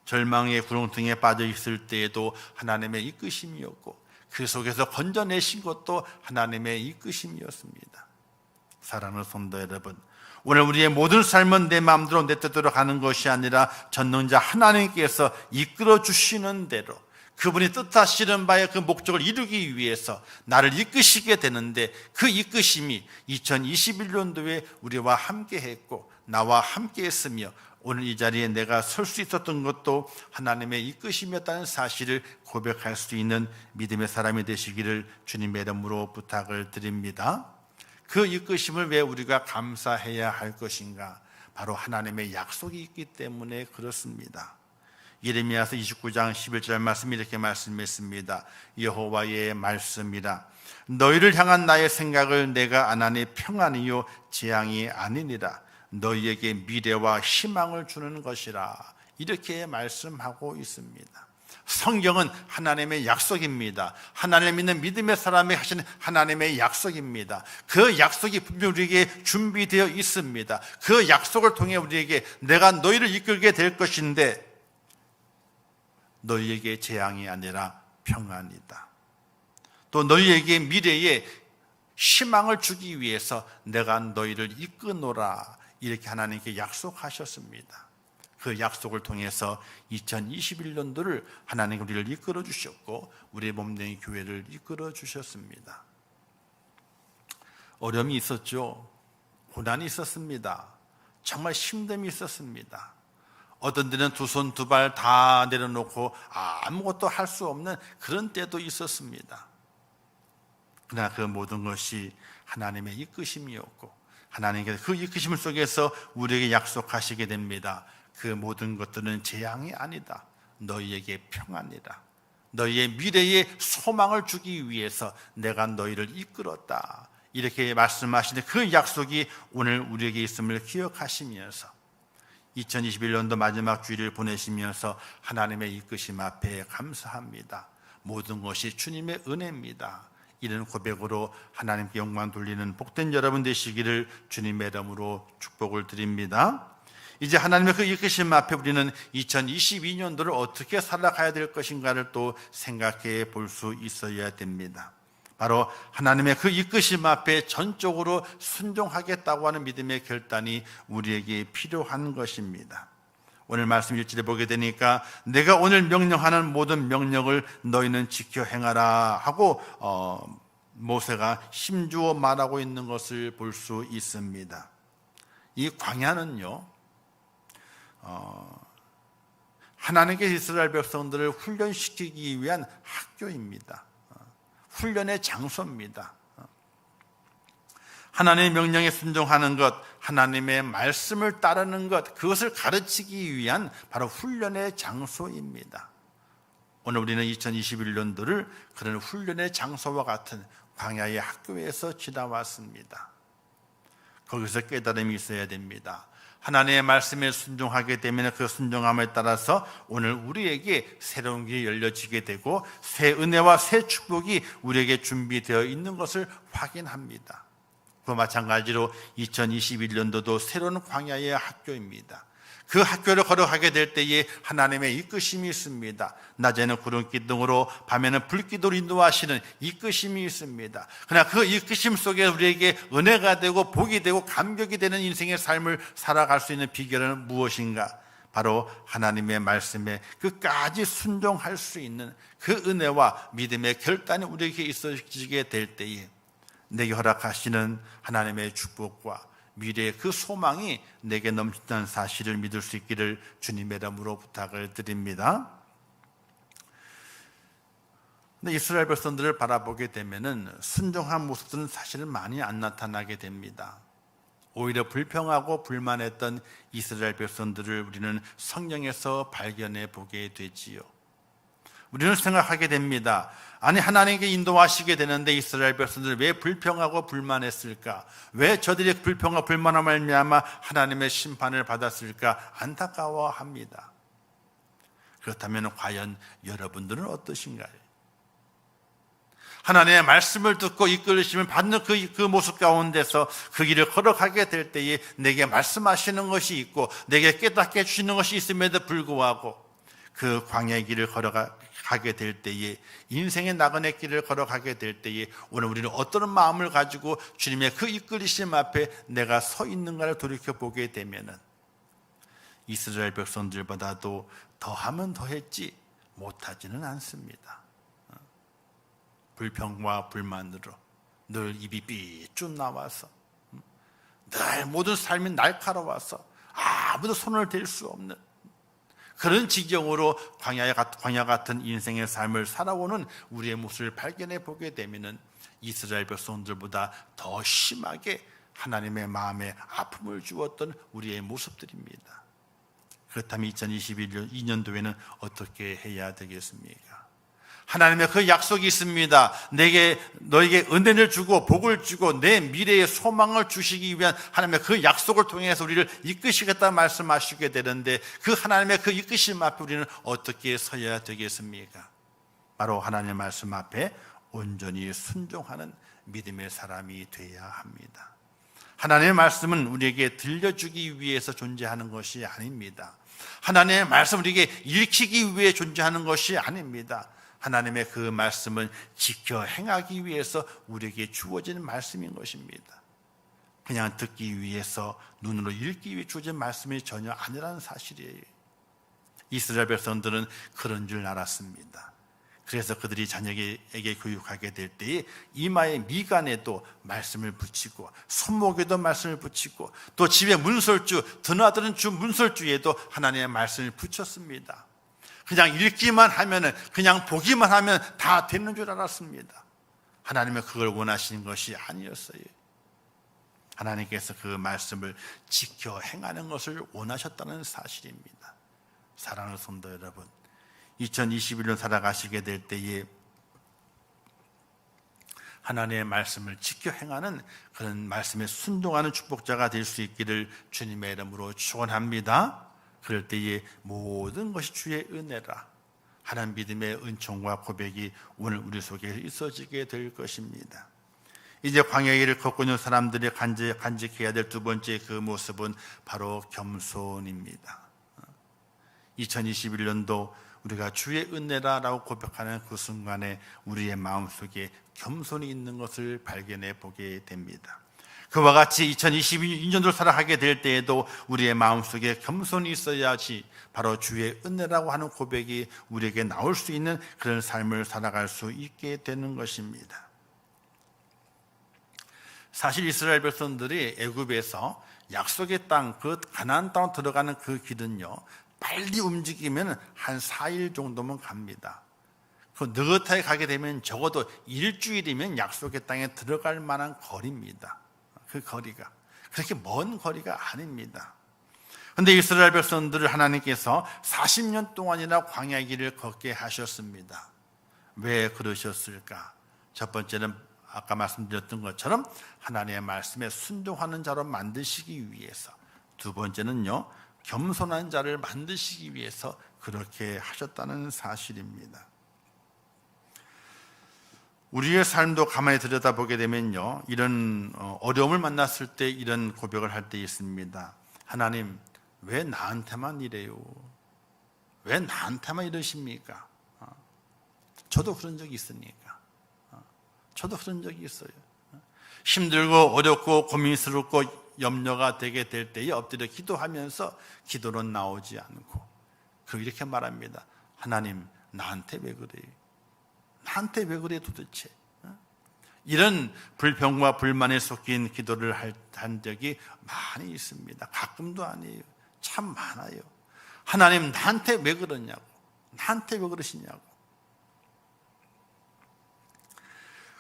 절망의 구렁텅이에 빠져 있을 때에도 하나님의 이끄심이었고, 그 속에서 건져내신 것도 하나님의 이끄심이었습니다. 사랑하는 성도 여러분, 오늘 우리의 모든 삶은 내 마음대로 내 뜻대로 가는 것이 아니라 전능자 하나님께서 이끌어 주시는 대로, 그분이 뜻하시는 바의 그 목적을 이루기 위해서 나를 이끄시게 되는데, 그 이끄심이 2021년도에 우리와 함께 했고 나와 함께 했으며, 오늘 이 자리에 내가 설 수 있었던 것도 하나님의 이끄심이었다는 사실을 고백할 수 있는 믿음의 사람이 되시기를 주님의 이름으로 부탁을 드립니다. 그 이끄심을 왜 우리가 감사해야 할 것인가? 바로 하나님의 약속이 있기 때문에 그렇습니다. 예레미야서 29장 11절 말씀이 이렇게 말씀했습니다. 여호와의 말씀이라. 너희를 향한 나의 생각을 내가 아나니 평안이요 재앙이 아니니라. 너희에게 미래와 희망을 주는 것이라. 이렇게 말씀하고 있습니다. 성경은 하나님의 약속입니다. 하나님을 믿는 믿음의 사람이 하시는 하나님의 약속입니다. 그 약속이 분명히 우리에게 준비되어 있습니다. 그 약속을 통해 우리에게 내가 너희를 이끌게 될 것인데 너희에게 재앙이 아니라 평안이다. 또 너희에게 미래에 희망을 주기 위해서 내가 너희를 이끄노라, 이렇게 하나님께 약속하셨습니다. 그 약속을 통해서 2021년도를 하나님이 우리를 이끌어 주셨고 우리의 몸된 교회를 이끌어 주셨습니다. 어려움이 있었죠. 고난이 있었습니다. 정말 힘듦이 있었습니다. 어떤 때는 두 손 두 발 다 내려놓고 아무것도 할 수 없는 그런 때도 있었습니다. 그러나 그 모든 것이 하나님의 이끄심이었고 하나님께서 그 이끄심 속에서 우리에게 약속하시게 됩니다. 그 모든 것들은 재앙이 아니다. 너희에게 평안이다. 너희의 미래에 소망을 주기 위해서 내가 너희를 이끌었다. 이렇게 말씀하시는 그 약속이 오늘 우리에게 있음을 기억하시면서 2021년도 마지막 주일을 보내시면서 하나님의 이끄심 앞에 감사합니다. 모든 것이 주님의 은혜입니다. 이런 고백으로 하나님께 영광 돌리는 복된 여러분 되시기를 주님의 이름으로 축복을 드립니다. 이제 하나님의 그 이끄심 앞에 우리는 2022년도를 어떻게 살아가야 될 것인가를 또 생각해 볼 수 있어야 됩니다. 바로 하나님의 그 이끄심 앞에 전적으로 순종하겠다고 하는 믿음의 결단이 우리에게 필요한 것입니다. 오늘 말씀 1절에 보게 되니까 내가 오늘 명령하는 모든 명령을 너희는 지켜 행하라 하고 모세가 힘주어 말하고 있는 것을 볼 수 있습니다. 이 광야는요, 하나님께서 이스라엘 백성들을 훈련시키기 위한 학교입니다. 훈련의 장소입니다. 하나님의 명령에 순종하는 것, 하나님의 말씀을 따르는 것, 그것을 가르치기 위한 바로 훈련의 장소입니다. 오늘 우리는 2021년도를 그런 훈련의 장소와 같은 광야의 학교에서 지나왔습니다. 거기서 깨달음이 있어야 됩니다. 하나님의 말씀에 순종하게 되면 그 순종함에 따라서 오늘 우리에게 새로운 길이 열려지게 되고 새 은혜와 새 축복이 우리에게 준비되어 있는 것을 확인합니다. 그와 마찬가지로 2021년도도 새로운 광야의 학교입니다. 그 학교를 걸어가게 될 때에 하나님의 이끄심이 있습니다. 낮에는 구름 기둥으로 밤에는 불기둥으로 인도하시는 이끄심이 있습니다. 그러나 그 이끄심 속에 우리에게 은혜가 되고 복이 되고 감격이 되는 인생의 삶을 살아갈 수 있는 비결은 무엇인가? 바로 하나님의 말씀에 끝까지 순종할 수 있는 그 은혜와 믿음의 결단이 우리에게 있어지게 될 때에 내게 허락하시는 하나님의 축복과 미래의 그 소망이 내게 넘친다는 사실을 믿을 수 있기를 주님의 이름으로 부탁을 드립니다. 근데 이스라엘 백성들을 바라보게 되면은 순종한 모습들은 사실은 많이 안 나타나게 됩니다. 오히려 불평하고 불만했던 이스라엘 백성들을 우리는 성경에서 발견해 보게 되지요. 우리는 생각하게 됩니다. 아니, 하나님께 인도하시게 되는데 이스라엘 백성들이 왜 불평하고 불만했을까? 왜 저들이 불평하고 불만함을 말미암아 하나님의 심판을 받았을까? 안타까워합니다. 그렇다면 과연 여러분들은 어떠신가요? 하나님의 말씀을 듣고 이끌리심을 받는 그 모습 가운데서 그 길을 걸어가게 될 때에 내게 말씀하시는 것이 있고 내게 깨닫게 해주시는 것이 있음에도 불구하고 그 광야의 길을 걸어가게 될 때에 인생의 나그네 길을 걸어가게 될 때에 오늘 우리는 어떤 마음을 가지고 주님의 그 이끌리심 앞에 내가 서 있는가를 돌이켜보게 되면은 이스라엘 백성들보다도 더하면 더했지 못하지는 않습니다. 불평과 불만으로 늘 입이 삐쭉 나와서 늘 모든 삶이 날카로워서 아무도 손을 댈 수 없는 그런 지경으로 광야 같은 인생의 삶을 살아오는 우리의 모습을 발견해 보게 되면 이스라엘 백성들보다 더 심하게 하나님의 마음에 아픔을 주었던 우리의 모습들입니다. 그렇다면 2021년도에는 어떻게 해야 되겠습니까? 하나님의 그 약속이 있습니다. 너에게 은혜를 주고 복을 주고 내 미래의 소망을 주시기 위한 하나님의 그 약속을 통해서 우리를 이끄시겠다 말씀하시게 되는데, 그 하나님의 그 이끄심 앞에 우리는 어떻게 서야 되겠습니까? 바로 하나님의 말씀 앞에 온전히 순종하는 믿음의 사람이 되어야 합니다. 하나님의 말씀은 우리에게 들려주기 위해서 존재하는 것이 아닙니다. 하나님의 말씀을 우리에게 읽히기 위해 존재하는 것이 아닙니다. 하나님의 그 말씀은 지켜 행하기 위해서 우리에게 주어진 말씀인 것입니다. 그냥 듣기 위해서, 눈으로 읽기 위해 주어진 말씀이 전혀 아니라는 사실이에요. 이스라엘 백성들은 그런 줄 알았습니다. 그래서 그들이 자녀에게 교육하게 될 때에 이마에 미간에도 말씀을 붙이고 손목에도 말씀을 붙이고 또 집에 문설주, 드나드는 주 문설주에도 하나님의 말씀을 붙였습니다. 그냥 읽기만 하면은, 그냥 보기만 하면 다 되는 줄 알았습니다. 하나님은 그걸 원하시는 것이 아니었어요. 하나님께서 그 말씀을 지켜 행하는 것을 원하셨다는 사실입니다. 사랑하는 성도 여러분, 2021년 살아가시게 될 때에 하나님의 말씀을 지켜 행하는 그런 말씀에 순종하는 축복자가 될 수 있기를 주님의 이름으로 축원합니다. 그럴 때에 모든 것이 주의 은혜라 하나님 믿음의 은총과 고백이 오늘 우리 속에 있어지게 될 것입니다. 이제 광야의 길을 걷고 있는 사람들이 간직해야 될 두 번째 그 모습은 바로 겸손입니다. 2021년도 우리가 주의 은혜라라고 고백하는 그 순간에 우리의 마음속에 겸손이 있는 것을 발견해 보게 됩니다. 그와 같이 2022년도를 살아가게 될 때에도 우리의 마음속에 겸손이 있어야지 바로 주의 은혜라고 하는 고백이 우리에게 나올 수 있는 그런 삶을 살아갈 수 있게 되는 것입니다. 사실 이스라엘 백성들이 애굽에서 약속의 땅, 그 가나안 땅으로 들어가는 그 길은요, 빨리 움직이면 한 4일 정도면 갑니다. 그 느긋하게 가게 되면 적어도 일주일이면 약속의 땅에 들어갈 만한 거리입니다. 그 거리가 그렇게 먼 거리가 아닙니다. 그런데 이스라엘 백성들을 하나님께서 40년 동안이나 광야의 길을 걷게 하셨습니다. 왜 그러셨을까? 첫 번째는 아까 말씀드렸던 것처럼 하나님의 말씀에 순종하는 자로 만드시기 위해서, 두 번째는요, 겸손한 자를 만드시기 위해서 그렇게 하셨다는 사실입니다. 우리의 삶도 가만히 들여다보게 되면요, 이런 어려움을 만났을 때 이런 고백을 할 때 있습니다. 하나님, 왜 나한테만 이래요? 왜 나한테만 이러십니까? 저도 그런 적이 있으니까. 저도 그런 적이 있어요. 힘들고 어렵고 고민스럽고 염려가 되게 될 때에 엎드려 기도하면서 기도는 나오지 않고 이렇게 말합니다. 하나님, 나한테 왜 그래요? 나한테 왜 그래 도대체? 이런 불평과 불만에 섞인 기도를 한 적이 많이 있습니다. 가끔도 아니에요. 참 많아요. 하나님, 나한테 왜 그러냐고, 나한테 왜 그러시냐고.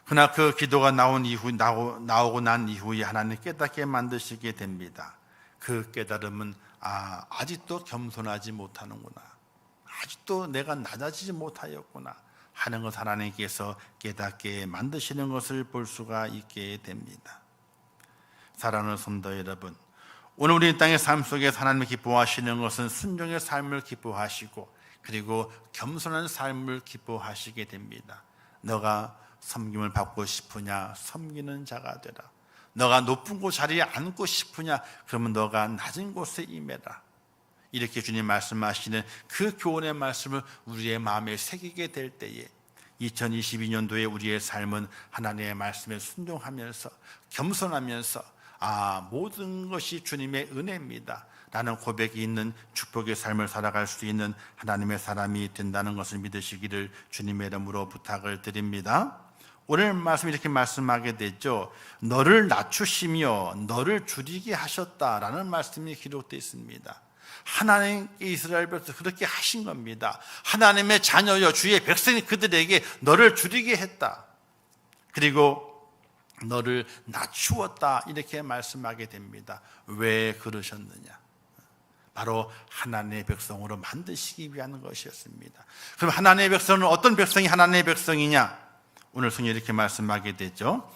그러나 그 기도가 나오고 난 이후에 하나님 깨닫게 만드시게 됩니다. 그 깨달음은 아직도 겸손하지 못하는구나, 아직도 내가 낮아지지 못하였구나 하는 것, 하나님께서 깨닫게 만드시는 것을 볼 수가 있게 됩니다. 사랑하는 성도 여러분, 오늘 우리 땅의 삶 속에서 하나님이 기뻐하시는 것은 순종의 삶을 기뻐하시고, 그리고 겸손한 삶을 기뻐하시게 됩니다. 너가 섬김을 받고 싶으냐? 섬기는 자가 되라. 너가 높은 곳 자리에 앉고 싶으냐? 그러면 너가 낮은 곳에 임해라. 이렇게 주님 말씀하시는 그 교훈의 말씀을 우리의 마음에 새기게 될 때에 2022년도에 우리의 삶은 하나님의 말씀에 순종하면서 겸손하면서 모든 것이 주님의 은혜입니다 라는 고백이 있는 축복의 삶을 살아갈 수 있는 하나님의 사람이 된다는 것을 믿으시기를 주님의 이름으로 부탁을 드립니다. 오늘 말씀 이렇게 말씀하게 되죠. 너를 낮추시며 너를 줄이게 하셨다라는 말씀이 기록되어 있습니다. 하나님께 이스라엘 백성 그렇게 하신 겁니다. 하나님의 자녀여 주의 백성이 그들에게 너를 줄이게 했다, 그리고 너를 낮추었다, 이렇게 말씀하게 됩니다. 왜 그러셨느냐? 바로 하나님의 백성으로 만드시기 위한 것이었습니다. 그럼 하나님의 백성은 어떤 백성이 하나님의 백성이냐? 오늘 성경에 이렇게 말씀하게 되죠.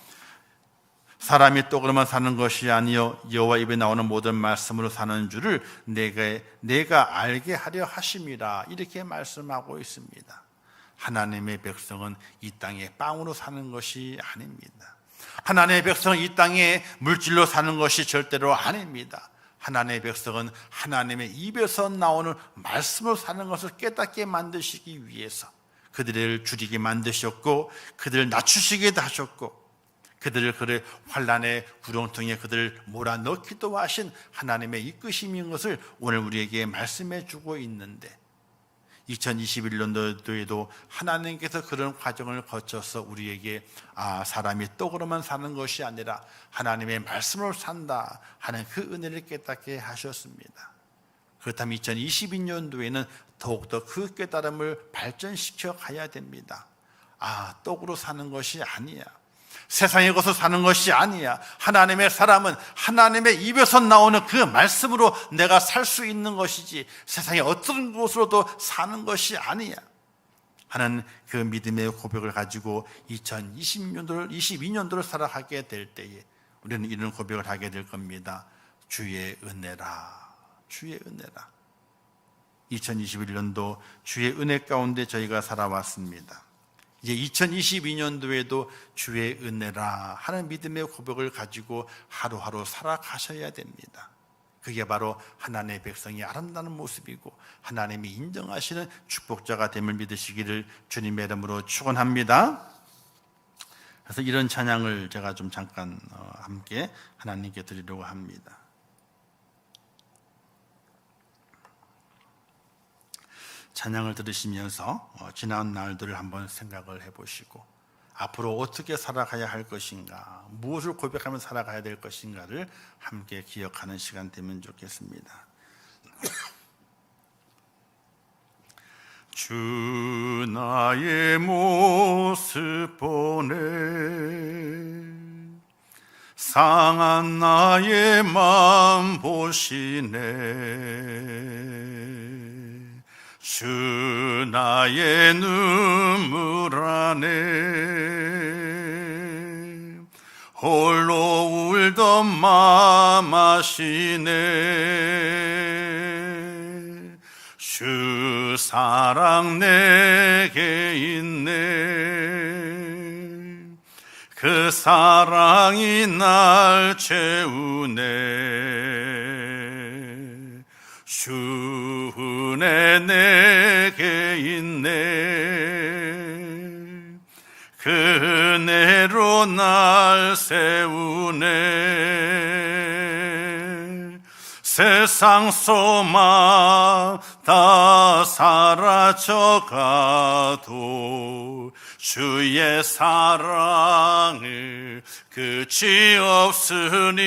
사람이 떡으로만 사는 것이 아니요 여호와 입에 나오는 모든 말씀으로 사는 줄을 내가 알게 하려 하심이라, 이렇게 말씀하고 있습니다. 하나님의 백성은 이 땅에 빵으로 사는 것이 아닙니다. 하나님의 백성은 이 땅에 물질로 사는 것이 절대로 아닙니다. 하나님의 백성은 하나님의 입에서 나오는 말씀으로 사는 것을 깨닫게 만드시기 위해서 그들을 줄이게 만드셨고, 그들을 낮추시기도 하셨고, 그들을 그의 환난의 구렁텅이에 그들을 몰아넣기도 하신 하나님의 이끄심인 것을 오늘 우리에게 말씀해 주고 있는데, 2021년도에도 하나님께서 그런 과정을 거쳐서 우리에게 사람이 떡으로만 사는 것이 아니라 하나님의 말씀으로 산다 하는 그 은혜를 깨닫게 하셨습니다. 그렇다면 2022년도에는 더욱더 그 깨달음을 발전시켜 가야 됩니다. 떡으로 사는 것이 아니야, 세상의 것으로 사는 것이 아니야, 하나님의 사람은 하나님의 입에서 나오는 그 말씀으로 내가 살 수 있는 것이지 세상의 어떤 곳으로도 사는 것이 아니야 하는 그 믿음의 고백을 가지고 2022년도를 살아가게 될 때에 우리는 이런 고백을 하게 될 겁니다. 주의 은혜라, 주의 은혜라. 2021년도 주의 은혜 가운데 저희가 살아왔습니다. 이제 2022년도에도 주의 은혜라 하는 믿음의 고백을 가지고 하루하루 살아가셔야 됩니다. 그게 바로 하나님의 백성이 아름다운 모습이고 하나님이 인정하시는 축복자가 됨을 믿으시기를 주님의 이름으로 축원합니다. 그래서 이런 찬양을 제가 좀 잠깐 함께 하나님께 드리려고 합니다. 찬양을 들으시면서 지난 날들을 한번 생각을 해보시고 앞으로 어떻게 살아가야 할 것인가, 무엇을 고백하며 살아가야 될 것인가를 함께 기억하는 시간 되면 좋겠습니다. 주 나의 모습 보내 상한 나의 마음 보시네. 주 나의 눈물 안에 홀로 울던 마음 아시네. 주 사랑 내게 있네. 그 사랑이 날 채우네. 주 은혜 내게 있네. 그 은혜로 날 세우네. 세상 소망 다 사라져가도 주의 사랑을 끝이 없으니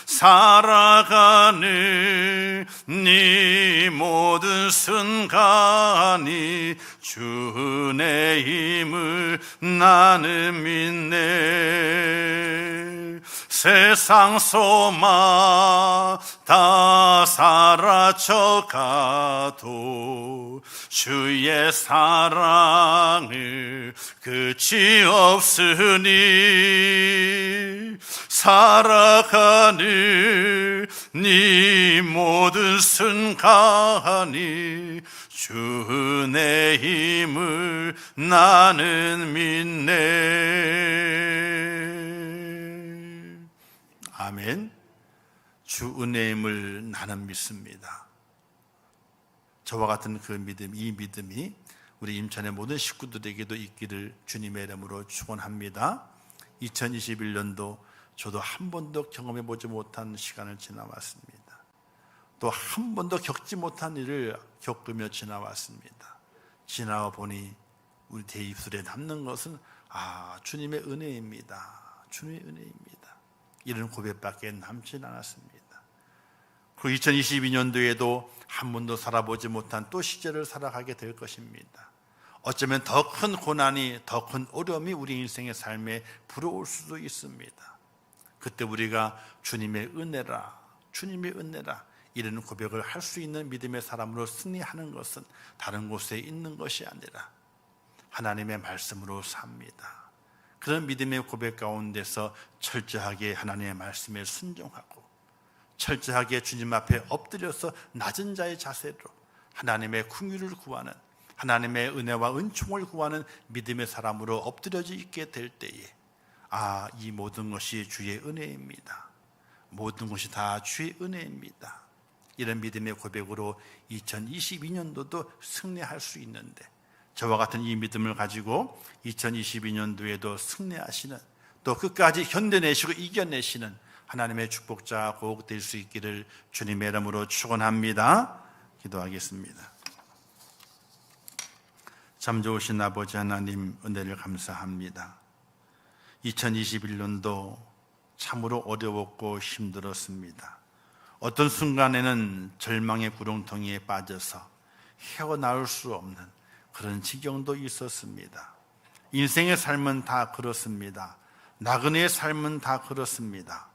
살아가는 네 모든 순간이 주 은혜임을 나는 믿네. 세상 소망 다 사라져가도 주의 사랑을 끝이 없으니 살아가는 네 모든 순간이 주 은혜임을 나는 믿네. 아멘. 주 은혜임을 나는 믿습니다. 저와 같은 그 믿음, 이 믿음이 우리 임천의 모든 식구들에게도 있기를 주님의 이름으로 축원합니다. 2021년도 저도 한 번도 경험해 보지 못한 시간을 지나왔습니다. 또 한 번도 겪지 못한 일을 겪으며 지나왔습니다. 지나와 보니 우리 대입술에 남는 것은 주님의 은혜입니다. 주님의 은혜입니다. 이런 고백밖에 남진 않았습니다. 그 2022년도에도 한 번도 살아보지 못한 또 시절을 살아가게 될 것입니다. 어쩌면 더 큰 고난이, 더 큰 어려움이 우리 인생의 삶에 불어올 수도 있습니다. 그때 우리가 주님의 은혜라, 주님의 은혜라, 이런 고백을 할 수 있는 믿음의 사람으로 승리하는 것은 다른 곳에 있는 것이 아니라 하나님의 말씀으로 삽니다. 그런 믿음의 고백 가운데서 철저하게 하나님의 말씀에 순종하고 철저하게 주님 앞에 엎드려서 낮은 자의 자세로 하나님의 긍휼을 구하는, 하나님의 은혜와 은총을 구하는 믿음의 사람으로 엎드려져 있게 될 때에 이 모든 것이 주의 은혜입니다. 모든 것이 다 주의 은혜입니다. 이런 믿음의 고백으로 2022년도도 승리할 수 있는데, 저와 같은 이 믿음을 가지고 2022년도에도 승리하시는, 또 끝까지 견뎌내시고 이겨내시는 하나님의 축복자 꼭 될 수 있기를 주님의 이름으로 축원합니다. 기도하겠습니다. 참 좋으신 아버지 하나님, 은혜를 감사합니다. 2021년도 참으로 어려웠고 힘들었습니다. 어떤 순간에는 절망의 구렁텅이에 빠져서 헤어나올 수 없는 그런 지경도 있었습니다. 인생의 삶은 다 그렇습니다. 나그네의 삶은 다 그렇습니다.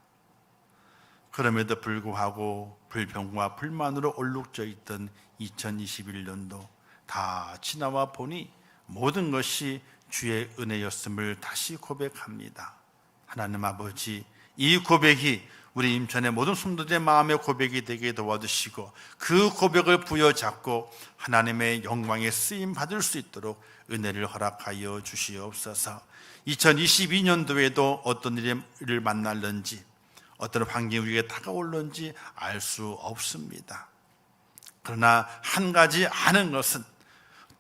그럼에도 불구하고 불평과 불만으로 얼룩져 있던 2021년도 다 지나와 보니 모든 것이 주의 은혜였음을 다시 고백합니다. 하나님 아버지, 이 고백이 우리 임천의 모든 성도들의 마음의 고백이 되게 도와주시고 그 고백을 부여잡고 하나님의 영광에 쓰임 받을 수 있도록 은혜를 허락하여 주시옵소서. 2022년도에도 어떤 일을 만날는지, 어떤 환경이 우리에게 다가올는지 알 수 없습니다. 그러나 한 가지 아는 것은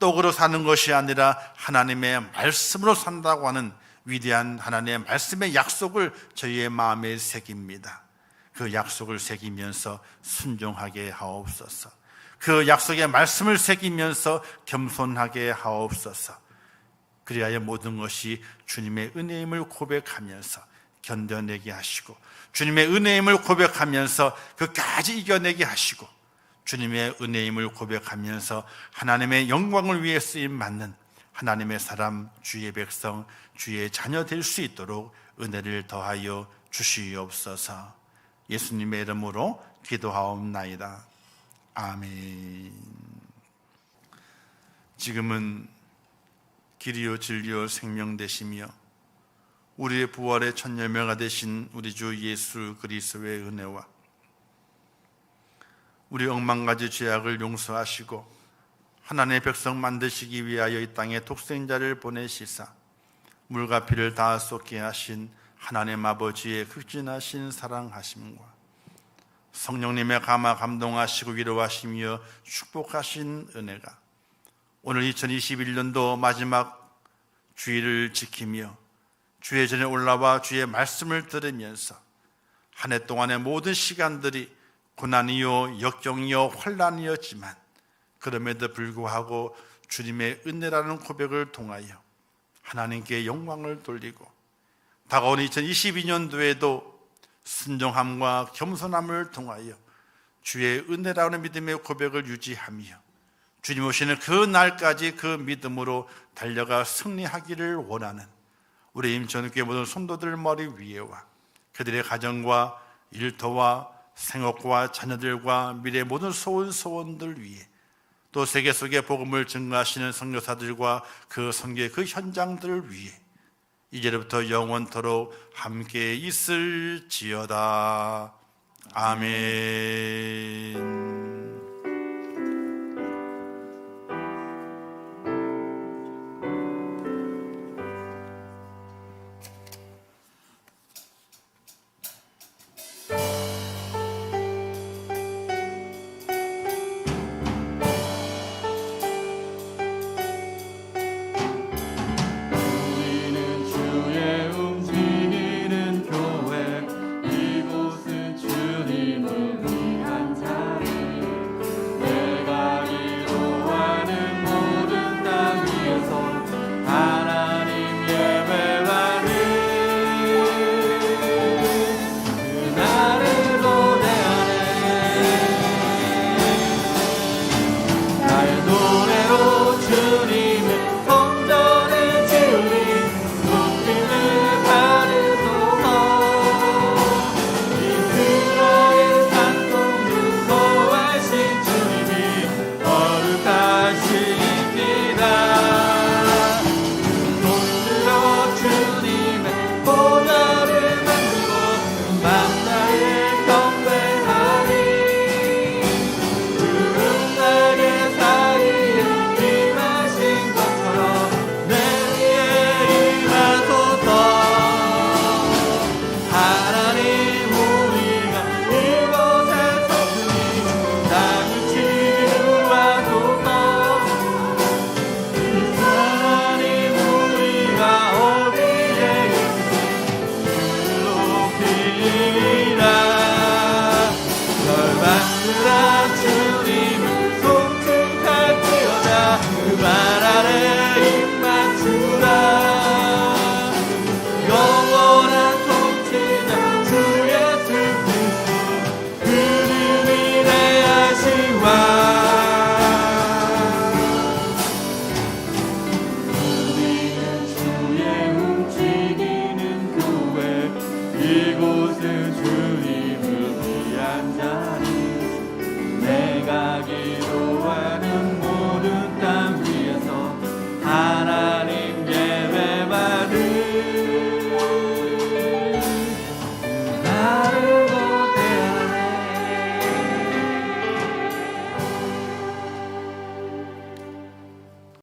떡으로 사는 것이 아니라 하나님의 말씀으로 산다고 하는 위대한 하나님의 말씀의 약속을 저희의 마음에 새깁니다. 그 약속을 새기면서 순종하게 하옵소서. 그 약속의 말씀을 새기면서 겸손하게 하옵소서. 그리하여 모든 것이 주님의 은혜임을 고백하면서 견뎌내게 하시고, 주님의 은혜임을 고백하면서 그까지 이겨내게 하시고, 주님의 은혜임을 고백하면서 하나님의 영광을 위해 쓰임 받는 하나님의 사람, 주의 백성, 주의 자녀 될 수 있도록 은혜를 더하여 주시옵소서. 예수님의 이름으로 기도하옵나이다. 아멘. 지금은 길이요 진리요 생명 되시며 우리의 부활의 첫 열매가 되신 우리 주 예수 그리스도의 은혜와 우리 억만가지 죄악을 용서하시고 하나님의 백성 만드시기 위하여 이 땅에 독생자를 보내시사 물과 피를 다 쏟게 하신 하나님 아버지의 극진하신 사랑하심과 성령님의 감화 감동하시고 위로하시며 축복하신 은혜가 오늘 2021년도 마지막 주일을 지키며 주의 전에 올라와 주의 말씀을 들으면서 한 해 동안의 모든 시간들이 고난이요 역경이요 환난이었지만 그럼에도 불구하고 주님의 은혜라는 고백을 통하여 하나님께 영광을 돌리고 다가오는 2022년도에도 순종함과 겸손함을 통하여 주의 은혜라는 믿음의 고백을 유지하며 주님 오시는 그 날까지 그 믿음으로 달려가 승리하기를 원하는 우리 임천교회 모든 성도들 머리 위에와 그들의 가정과 일터와 생업과 자녀들과 미래의 모든 소원들 위에 또 세계 속에 복음을 증거하시는 선교사들과 그 선교의 그 현장들을 위해 이제부터 영원토록 함께 있을지어다. 아멘. 주님